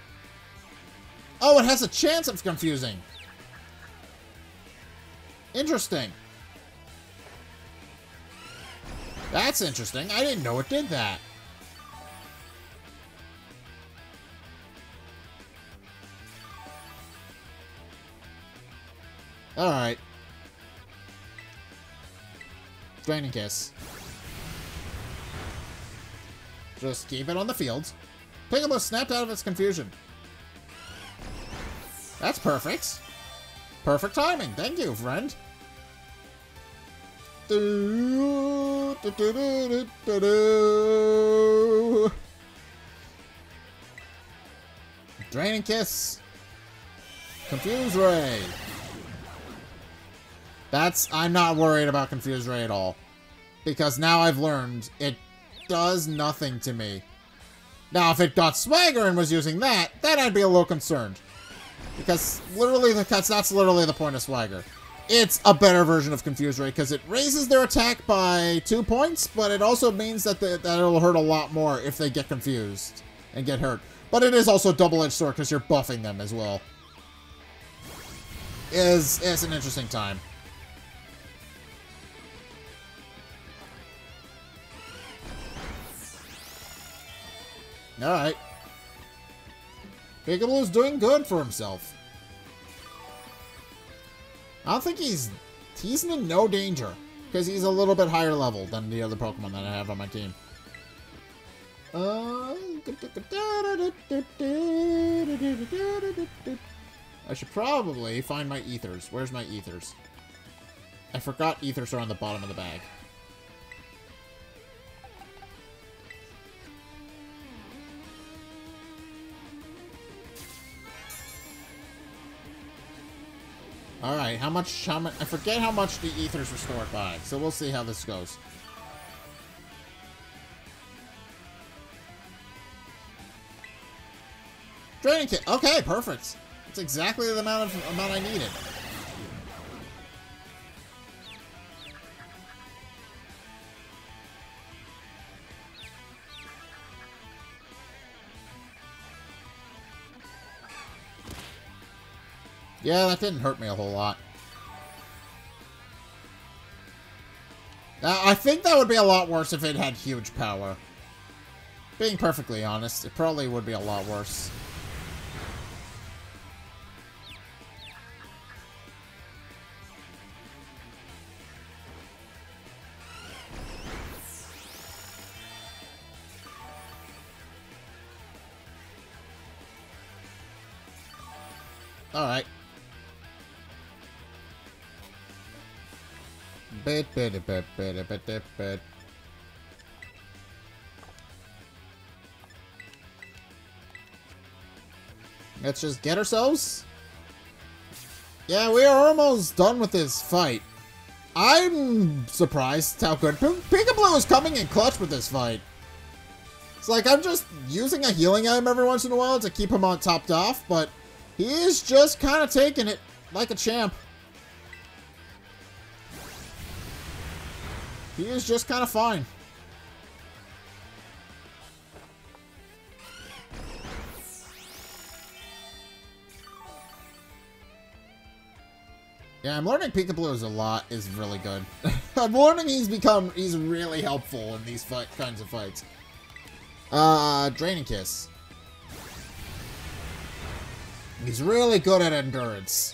Oh, it has a chance of confusing. Interesting. That's interesting. I didn't know it did that. Alright. Draining Kiss. Just keep it on the field. Pokemon snapped out of its confusion. That's perfect. Perfect timing. Thank you, friend. Draining Kiss. Confuse Ray. I'm not worried about Confuse Ray at all. Because now I've learned it does nothing to me. Now, if it got Swagger and was using that, then I'd be a little concerned. Because literally, that's literally the point of Swagger. It's a better version of Confuse Ray because it raises their attack by 2 points, but it also means that it'll hurt a lot more if they get confused and get hurt. But it is also a double-edged sword because you're buffing them as well. It's an interesting time. Alright. Peekaboo's doing good for himself. I don't think he's in no danger. Because he's a little bit higher level than the other Pokemon that I have on my team. I should probably find my ethers. Where's my ethers? I forgot ethers are on the bottom of the bag. Alright, how much, I forget how much the ethers restore it by, so we'll see how this goes. Draining Kit, okay, perfect. That's exactly the amount I needed. Yeah, that didn't hurt me a whole lot. I think that would be a lot worse if it had huge power. Being perfectly honest, it probably would be a lot worse. Alright. Bit. Let's just get ourselves. Yeah, we are almost done with this fight. I'm surprised how good Peekaboo is coming in clutch with this fight. It's like I'm just using a healing item every once in a while to keep him on topped off, but he is just kind of taking it like a champ. He is just kind of fine. Yeah, I'm learning Peekaboo is really good. I'm learning he's really helpful in these kinds of fights. Draining Kiss. He's really good at endurance.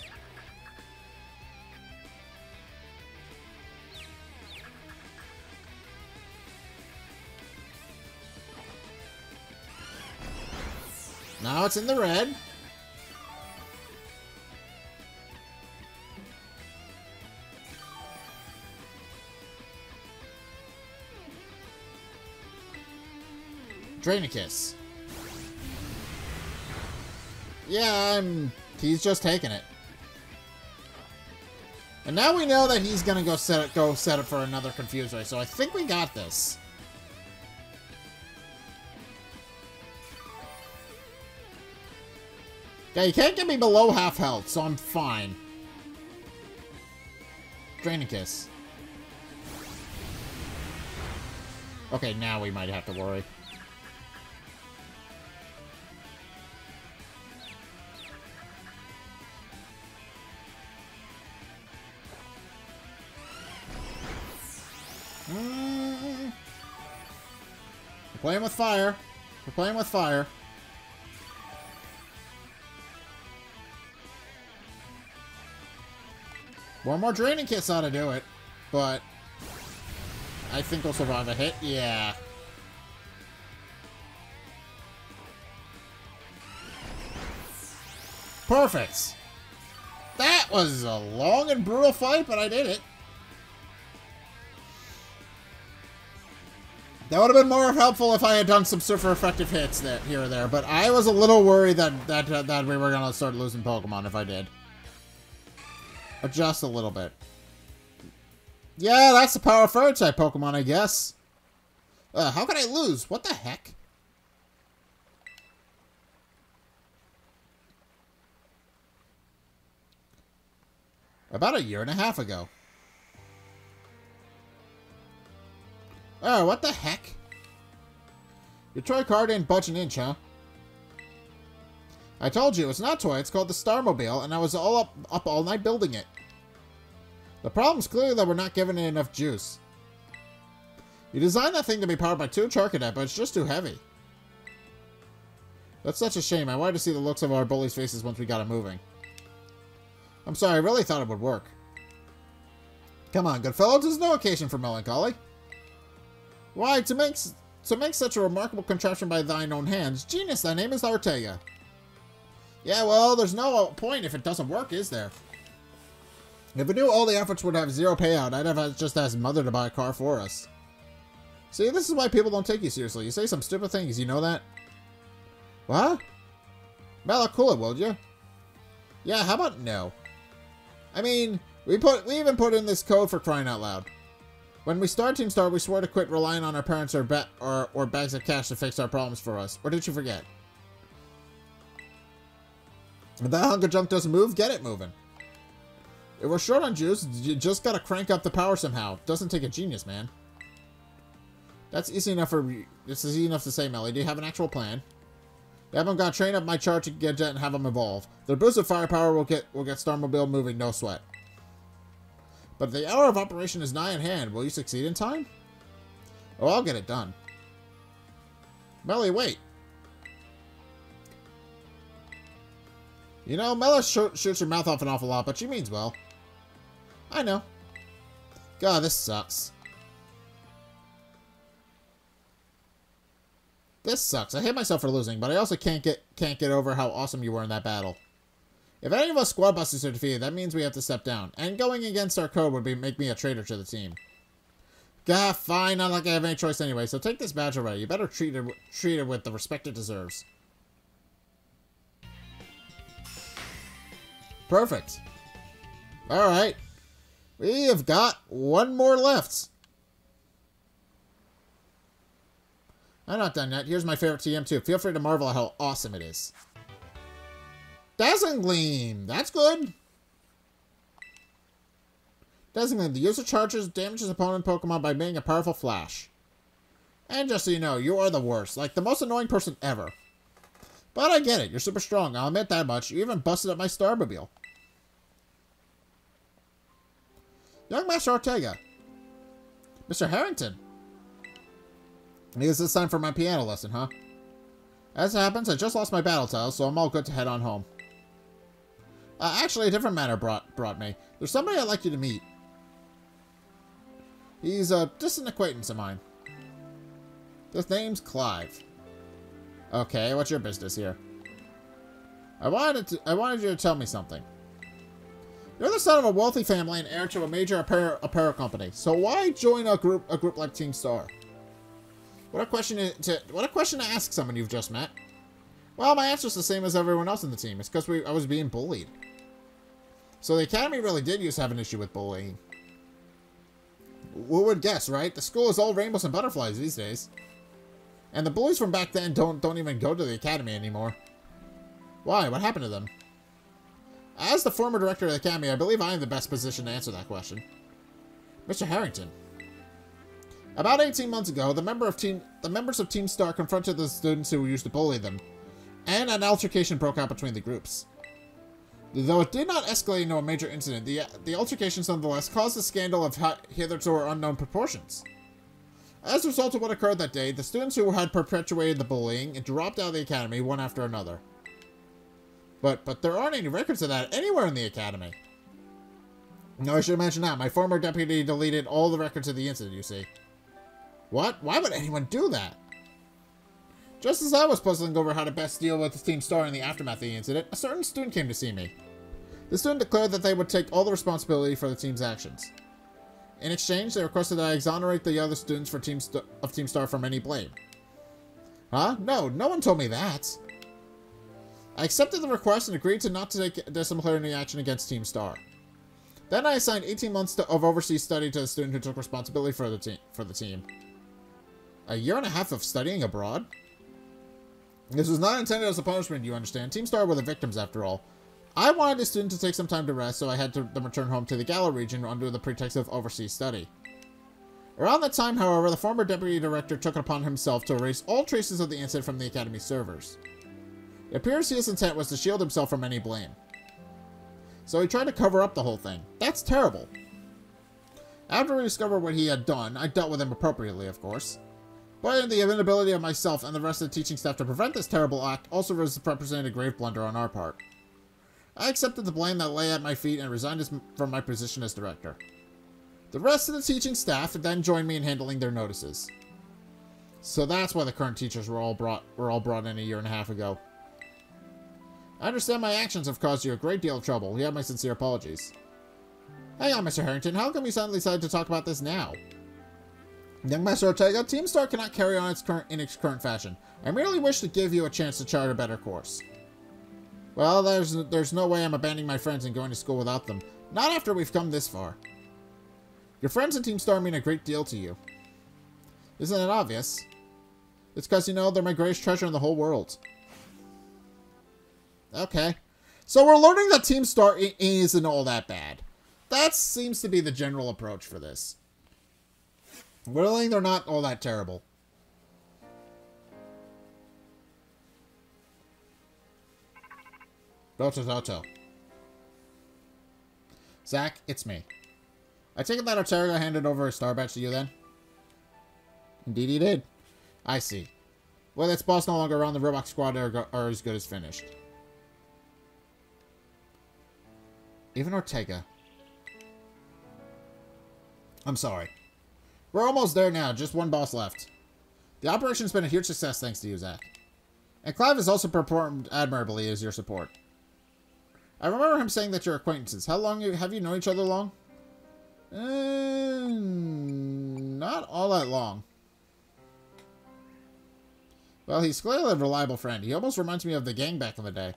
Now it's in the red. Draining Kiss. Yeah, he's just taking it. And now we know that he's gonna go set it for another Confuse Ray, so I think we got this. Yeah, you can't get me below half health, so I'm fine. Draining Kiss. Okay, now we might have to worry. We're playing with fire. We're playing with fire. One more draining kiss ought to do it. But I think we'll survive a hit. Yeah. Perfect. That was a long and brutal fight, but I did it. That would have been more helpful if I had done some super effective hits there, here or there, but I was a little worried that we were going to start losing Pokemon if I did. Just a little bit. Yeah, that's the power of Fairy-type Pokemon, I guess. How could I lose? What the heck? About a year and a half ago. Oh, what the heck? Your toy car didn't budge an inch, huh? I told you, it's not a toy, it's called the Starmobile, and I was up all night building it. The problem's clearly that we're not giving it enough juice. You designed that thing to be powered by 2 Charcadet, but it's just too heavy. That's such a shame. I wanted to see the looks of our bullies' faces once we got it moving. I'm sorry, I really thought it would work. Come on, good fellow, there's no occasion for melancholy. Why, to make such a remarkable contraption by thine own hands, genius, thy name is Ortega. Yeah, well, there's no point if it doesn't work, is there? If we knew all the efforts would have 0 payout, I'd have just asked Mother to buy a car for us. See, this is why people don't take you seriously. You say some stupid things, you know that? What? Mela, cool it, will you? Yeah, how about no? I mean, we even put in this code for crying out loud. When we started Team Star, we swore to quit relying on our parents or bags of cash to fix our problems for us. Or did you forget? If that hunk of junk doesn't move, get it moving. If we're short on juice, you just gotta crank up the power somehow. Doesn't take a genius, man. That's easy enough this is easy enough to say, Melly. Do you have an actual plan? Yeah, I'm gonna train up my charge to get Jet and have them evolve. Their boost of firepower will get Starmobile moving, no sweat. But the hour of operation is nigh at hand. Will you succeed in time? Oh, I'll get it done. Melly, wait. You know, Mela shoots her mouth off an awful lot, but she means well. I know. God, this sucks. This sucks. I hate myself for losing, but I also can't get over how awesome you were in that battle. If any of us squad busters are defeated, that means we have to step down. And going against our code would make me a traitor to the team. Gah, fine. Not like I have any choice anyway, so take this badge already. You better treat it with the respect it deserves. Perfect. Alright. We have got one more left. I'm not done yet. Here's my favorite TM too. Feel free to marvel at how awesome it is. Dazzling Gleam! That's good! Dazzling Gleam. The user damages opponent Pokemon by being a powerful flash. And just so you know, you are the worst. Like, the most annoying person ever. But I get it. You're super strong. I'll admit that much. You even busted up my Starmobile. Young Master Ortega. Mr. Harrington. I guess it's time for my piano lesson, huh? As it happens, I just lost my battle tile, so I'm all good to head on home. Actually, a different matter brought me. There's somebody I'd like you to meet. He's a distant acquaintance of mine. His name's Clive. Okay, what's your business here? I wanted you to tell me something. You're the son of a wealthy family and heir to a major apparel company. So why join a group like Team Star? What a question to ask someone you've just met. Well, my answer's the same as everyone else in the team. It's because I was being bullied. So the academy really did used to have an issue with bullying. Who would guess, right? The school is all rainbows and butterflies these days. And the bullies from back then don't even go to the academy anymore. Why? What happened to them? As the former director of the academy, I believe I am the best position to answer that question. Mr. Harrington. About 18 months ago, the members of Team Star confronted the students who used to bully them, and an altercation broke out between the groups. Though it did not escalate into a major incident, the altercations nonetheless caused a scandal of hitherto unknown proportions. As a result of what occurred that day, the students who had perpetuated the bullying dropped out of the academy one after another. But there aren't any records of that anywhere in the academy. No, I should mention that. My former deputy deleted all the records of the incident, you see. What? Why would anyone do that? Just as I was puzzling over how to best deal with Team Star in the aftermath of the incident, a certain student came to see me. The student declared that they would take all the responsibility for the team's actions. In exchange, they requested that I exonerate the other students for Team Star from any blame. Huh? No one told me that. I accepted the request and agreed to not to take disciplinary action against Team Star. Then I assigned 18 months of overseas study to the student who took responsibility for the team. A year and a half of studying abroad? This was not intended as a punishment, you understand. Team Star were the victims, after all. I wanted the student to take some time to rest, so I had them return home to the Gala region under the pretext of overseas study. Around that time, however, the former deputy director took it upon himself to erase all traces of the incident from the Academy servers. It appears his intent was to shield himself from any blame. So he tried to cover up the whole thing. That's terrible. After we discovered what he had done, I dealt with him appropriately, of course. But the inability of myself and the rest of the teaching staff to prevent this terrible act also represented a grave blunder on our part. I accepted the blame that lay at my feet and resigned from my position as director. The rest of the teaching staff then joined me in handling their notices. So that's why the current teachers were all brought in a year and a half ago. I understand my actions have caused you a great deal of trouble. You have my sincere apologies. Hang on, Mr. Harrington. How come you suddenly decided to talk about this now? Young Master Ortega, Team Star cannot carry on in its current fashion. I merely wish to give you a chance to chart a better course. Well, there's no way I'm abandoning my friends and going to school without them. Not after we've come this far. Your friends in Team Star mean a great deal to you. Isn't it obvious? It's because, you know, they're my greatest treasure in the whole world. Okay. So we're learning that Team Star isn't all that bad. That seems to be the general approach for this. We're learning they're not all that terrible. Toto. Zack, it's me. I take it that Ortega handed over a star badge to you then? Indeed he did. I see. With its boss no longer around, the Robot Squad are as good as finished. Even Ortega. I'm sorry. We're almost there now, just one boss left. The operation's been a huge success thanks to you, Zack. And Clive has also performed admirably as your support. I remember him saying that you're acquaintances. How long have you known each other long? Not all that long. Well, he's clearly a reliable friend. He almost reminds me of the gang back in the day.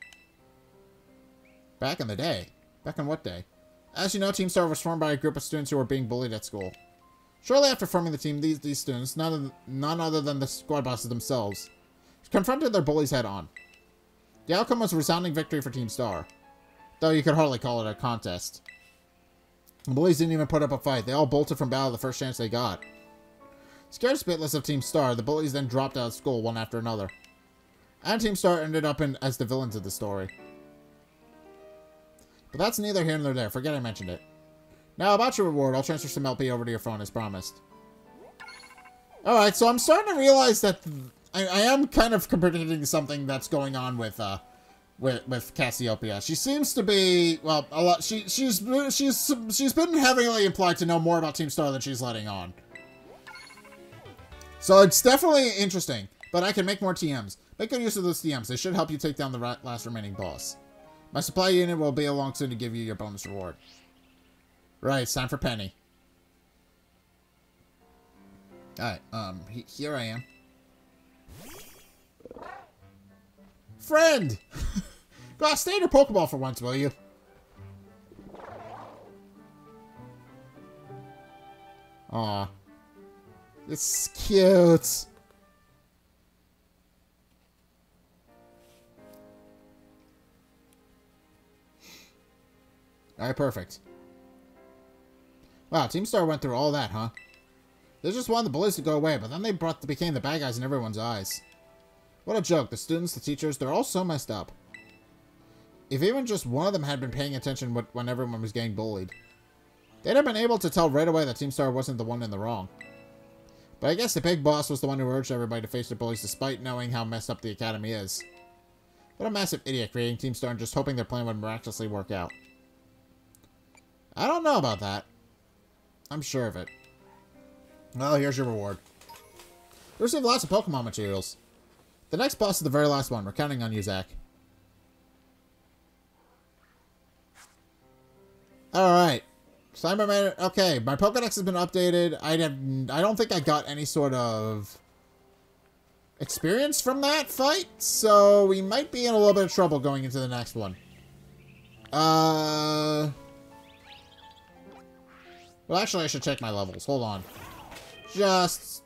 Back in the day? Back in what day? As you know, Team Star was formed by a group of students who were being bullied at school. Shortly after forming the team, these students, none other than the squad bosses themselves, confronted their bullies head-on. The outcome was a resounding victory for Team Star, though you could hardly call it a contest. The bullies didn't even put up a fight. They all bolted from battle the first chance they got. Scared spitless of Team Star, the bullies then dropped out of school one after another. And Team Star ended up as the villains of the story. But that's neither here nor there. Forget I mentioned it. Now, about your reward, I'll transfer some LP over to your phone as promised. Alright, so I'm starting to realize that I am kind of predicting something that's going on with Cassiopeia. She seems to be, well, a lot. She's been heavily implied to know more about Team Star than she's letting on. So it's definitely interesting, but I can make more TMs. Make good use of those TMs. They should help you take down the last remaining boss. My supply unit will be along soon to give you your bonus reward. Right, it's time for Penny. Alright, here I am. Friend! Go on, stay in your Pokeball for once, will you? Aw. It's cute. Alright, perfect. Wow, Team Star went through all that, huh? They just wanted the bullies to go away, but then they became the bad guys in everyone's eyes. What a joke. The students, the teachers, they're all so messed up. If even just one of them had been paying attention when everyone was getting bullied, they'd have been able to tell right away that Team Star wasn't the one in the wrong. But I guess the big boss was the one who urged everybody to face their bullies despite knowing how messed up the Academy is. What a massive idiot creating Team Star and just hoping their plan would miraculously work out. I don't know about that. I'm sure of it. Well, here's your reward. You received lots of Pokemon materials. The next boss is the very last one. We're counting on you, Zack. Alright. Cyberman. Okay, my Pokedex has been updated. I don't think I got any sort of experience from that fight, so we might be in a little bit of trouble going into the next one. Well, actually, I should check my levels. Hold on. Just...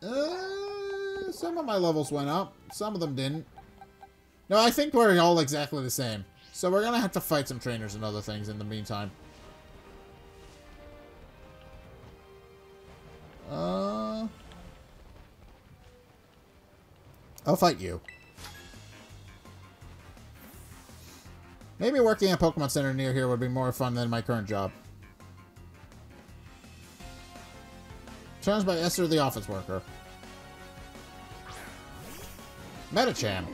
some of my levels went up. Some of them didn't. No, I think we're all exactly the same. So we're gonna have to fight some trainers and other things in the meantime. I'll fight you. Maybe working at a Pokemon Center near here would be more fun than my current job. Challenged by Esther, the office worker. Metacham.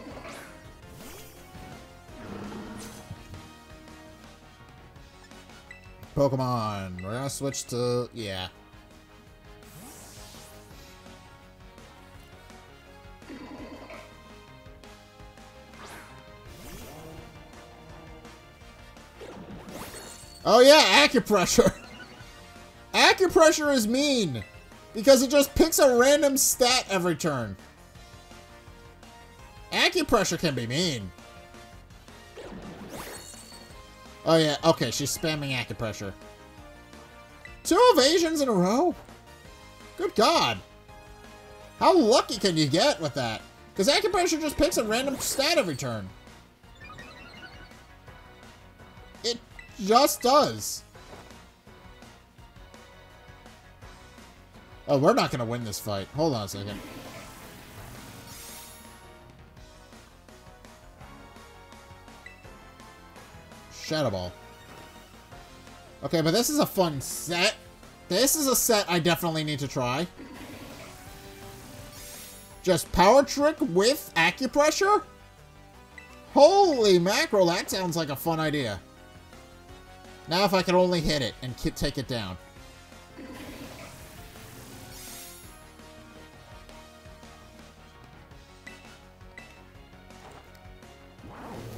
Pokemon. We're gonna switch to... yeah. Oh yeah, acupressure. Acupressure is mean. Because it just picks a random stat every turn. Acupressure can be mean. Oh yeah, okay, she's spamming acupressure. 2 evasions in a row? Good God. How lucky can you get with that? Because acupressure just picks a random stat every turn. It just does. Oh, we're not going to win this fight. Hold on a second. Shadow Ball. Okay, but this is a fun set. This is a set I definitely need to try. Just Power Trick with acupressure? Holy mackerel, that sounds like a fun idea. Now if I could only hit it and take it down.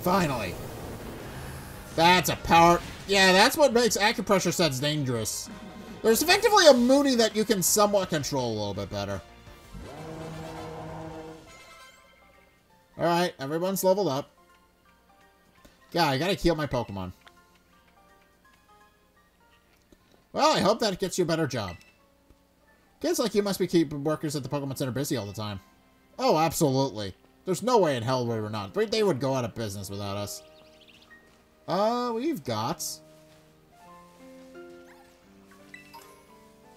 Finally. That's a power... yeah, that's what makes acupressure sets dangerous. There's effectively a Mooney that you can somewhat control a little bit better. Alright, everyone's leveled up. Yeah, I gotta heal my Pokemon. Well, I hope that gets you a better job. Kids like you must be keeping workers at the Pokemon Center busy all the time. Oh, absolutely. There's no way in hell we were not. They would go out of business without us. We've got...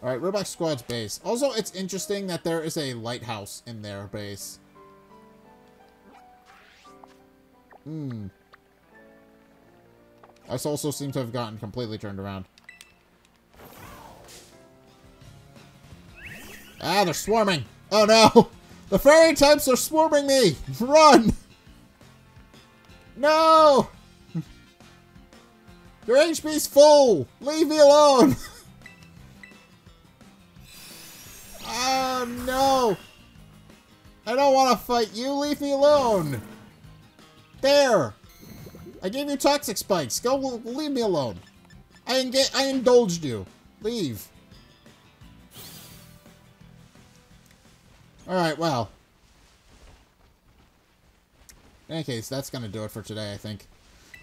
alright, Roblox Squad's base. Also, it's interesting that there is a lighthouse in their base. I also seem to have gotten completely turned around. Ah, they're swarming! Oh no! The fairy types are swarming me! Run! No! Your HP's full! Leave me alone! Oh no! I don't want to fight you, leave me alone! There! I gave you toxic spikes, go leave me alone. I indulged you. Leave. Alright, well. In any case, that's gonna do it for today, I think.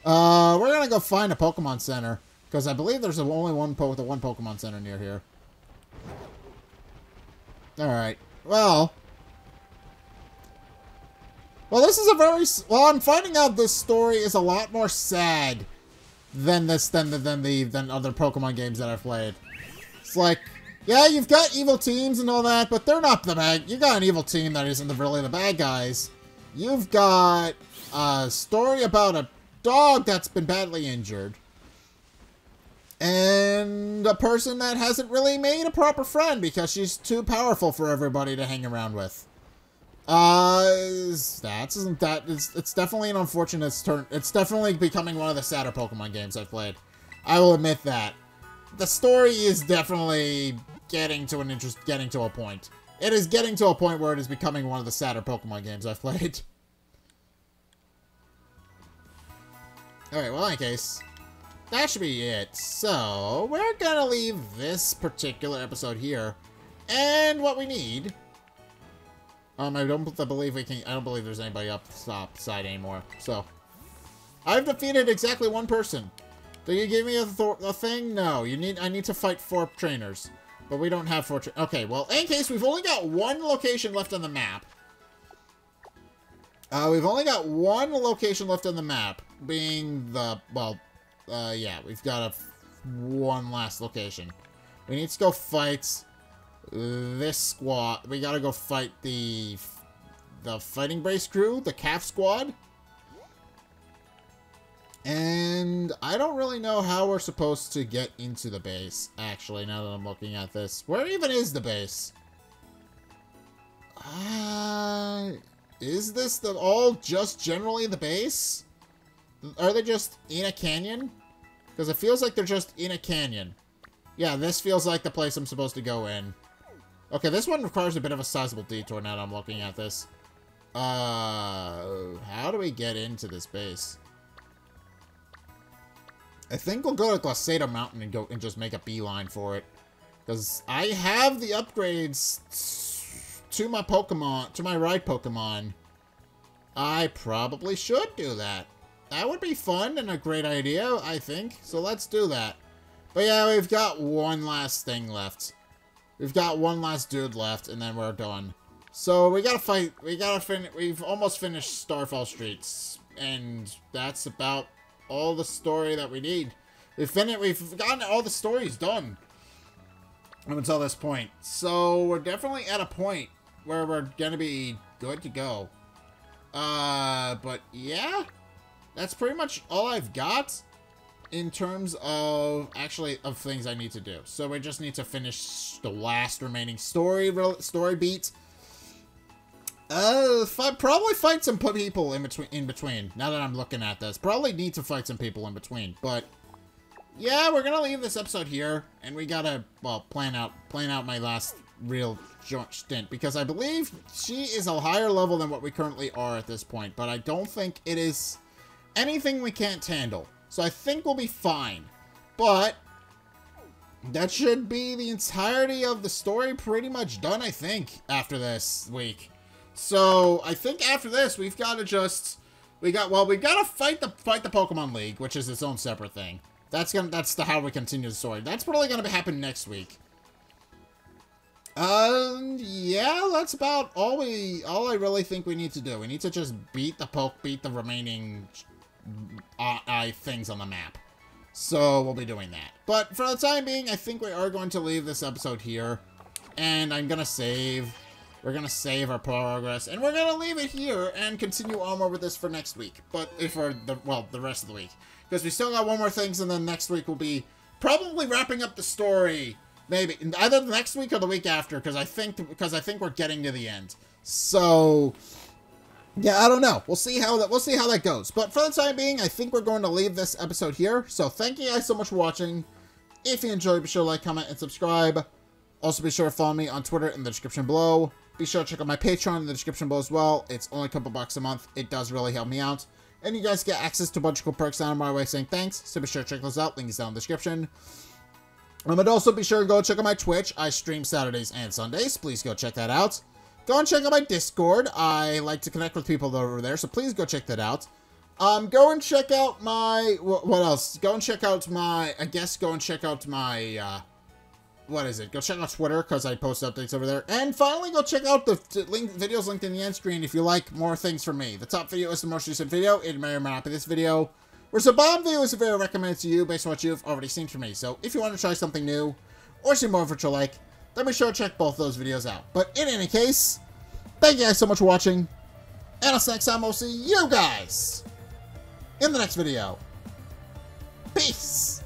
We're gonna go find a Pokemon Center. Because I believe there's only one Pokemon Center near here. Alright. Well, this is a very... well, I'm finding out this story is a lot more sad than other Pokemon games that I've played. It's like, yeah, you've got evil teams and all that, but they're not the bad... you got an evil team that isn't really the bad guys. You've got a story about a dog that's been badly injured. And a person that hasn't really made a proper friend because she's too powerful for everybody to hang around with. It's definitely an unfortunate turn. It's definitely becoming one of the sadder Pokemon games I've played. I will admit that. the story is definitely getting to a point. It is getting to a point where it is becoming one of the sadder Pokemon games I've played. Alright, well, in any case, that should be it. So, we're gonna leave this particular episode here. And what we need... I don't believe there's anybody up top side anymore. So, I've defeated exactly one person. Do you give me a thing? No, I need to fight 4 trainers. But we don't have 4 okay, well, in case, we've only got 1 location left on the map. We've only got 1 location left on the map, being the, well, yeah, we've got one last location. We need to go fight this squad. We gotta go fight the Fighting Brace crew, the Calf Squad. And I don't really know how we're supposed to get into the base, actually, now that I'm looking at this. Where even is the base? Is this all just generally the base? Are they just in a canyon? Because it feels like they're just in a canyon. Yeah, this feels like the place I'm supposed to go in. Okay, this one requires a bit of a sizable detour now that I'm looking at this. How do we get into this base? I think we'll go to Glaciator Mountain and just make a beeline for it. Because I have the upgrades to my Pokemon, to my ride Pokemon. I probably should do that. That would be fun and a great idea, I think. So let's do that. But yeah, we've got one last thing left. We've got one last dude left, and then we're done. So we gotta fight. We've almost finished Starfall Streets, and that's about all the story that we need. We've gotten all the stories done up until this point. So we're definitely at a point where we're gonna be good to go. But yeah, that's pretty much all I've got in terms of of things I need to do. So we just need to finish the last remaining story beat. Probably fight some people in between. Now that I'm looking at this, probably need to fight some people in between. But yeah, we're gonna leave this episode here, and we gotta, well, plan out my last real stint, because I believe she is a higher level than what we currently are at this point. But I don't think it is anything we can't handle. So I think we'll be fine. But that should be the entirety of the story pretty much done, I think, after this week. So I think after this, we've got to we got to fight the Pokemon League, which is its own separate thing. That's how we continue the story. That's probably gonna happen next week. Yeah, that's about all I really think we need to do. We need to just beat the remaining things on the map. So we'll be doing that. But for the time being, I think we are going to leave this episode here, and I'm gonna save. We're gonna save our progress, and we're gonna leave it here and continue on with this for next week. But for the rest of the week, because we still got one more things, and then next week will be probably wrapping up the story. Maybe either next week or the week after, because I think we're getting to the end. So yeah, I don't know. We'll see how that goes. But for the time being, I think we're going to leave this episode here. So thank you guys so much for watching. If you enjoyed, be sure to like, comment, and subscribe. Also, be sure to follow me on Twitter in the description below. Be sure to check out my Patreon in the description below as well. It's only a couple bucks a month. It does really help me out. And you guys get access to a bunch of cool perks down my way saying thanks. So be sure to check those out. Link is down in the description. And also be sure to go check out my Twitch. I stream Saturdays and Sundays. Please go check that out. Go and check out my Discord. I like to connect with people over there, so please go check that out. Go and check out my... What else? Go and check out my... Go and check out my... What is it? Go check out Twitter, because I post updates over there. And finally, go check out the videos linked in the end screen if you like more things from me. The top video is the most recent video. It may or may not be this video. Whereas the bottom video is a video recommended to you based on what you've already seen from me. So if you want to try something new, or see more of what you like, then be sure to check both those videos out. But in any case, thank you guys so much for watching. And until next time, I'll see you guys in the next video. Peace!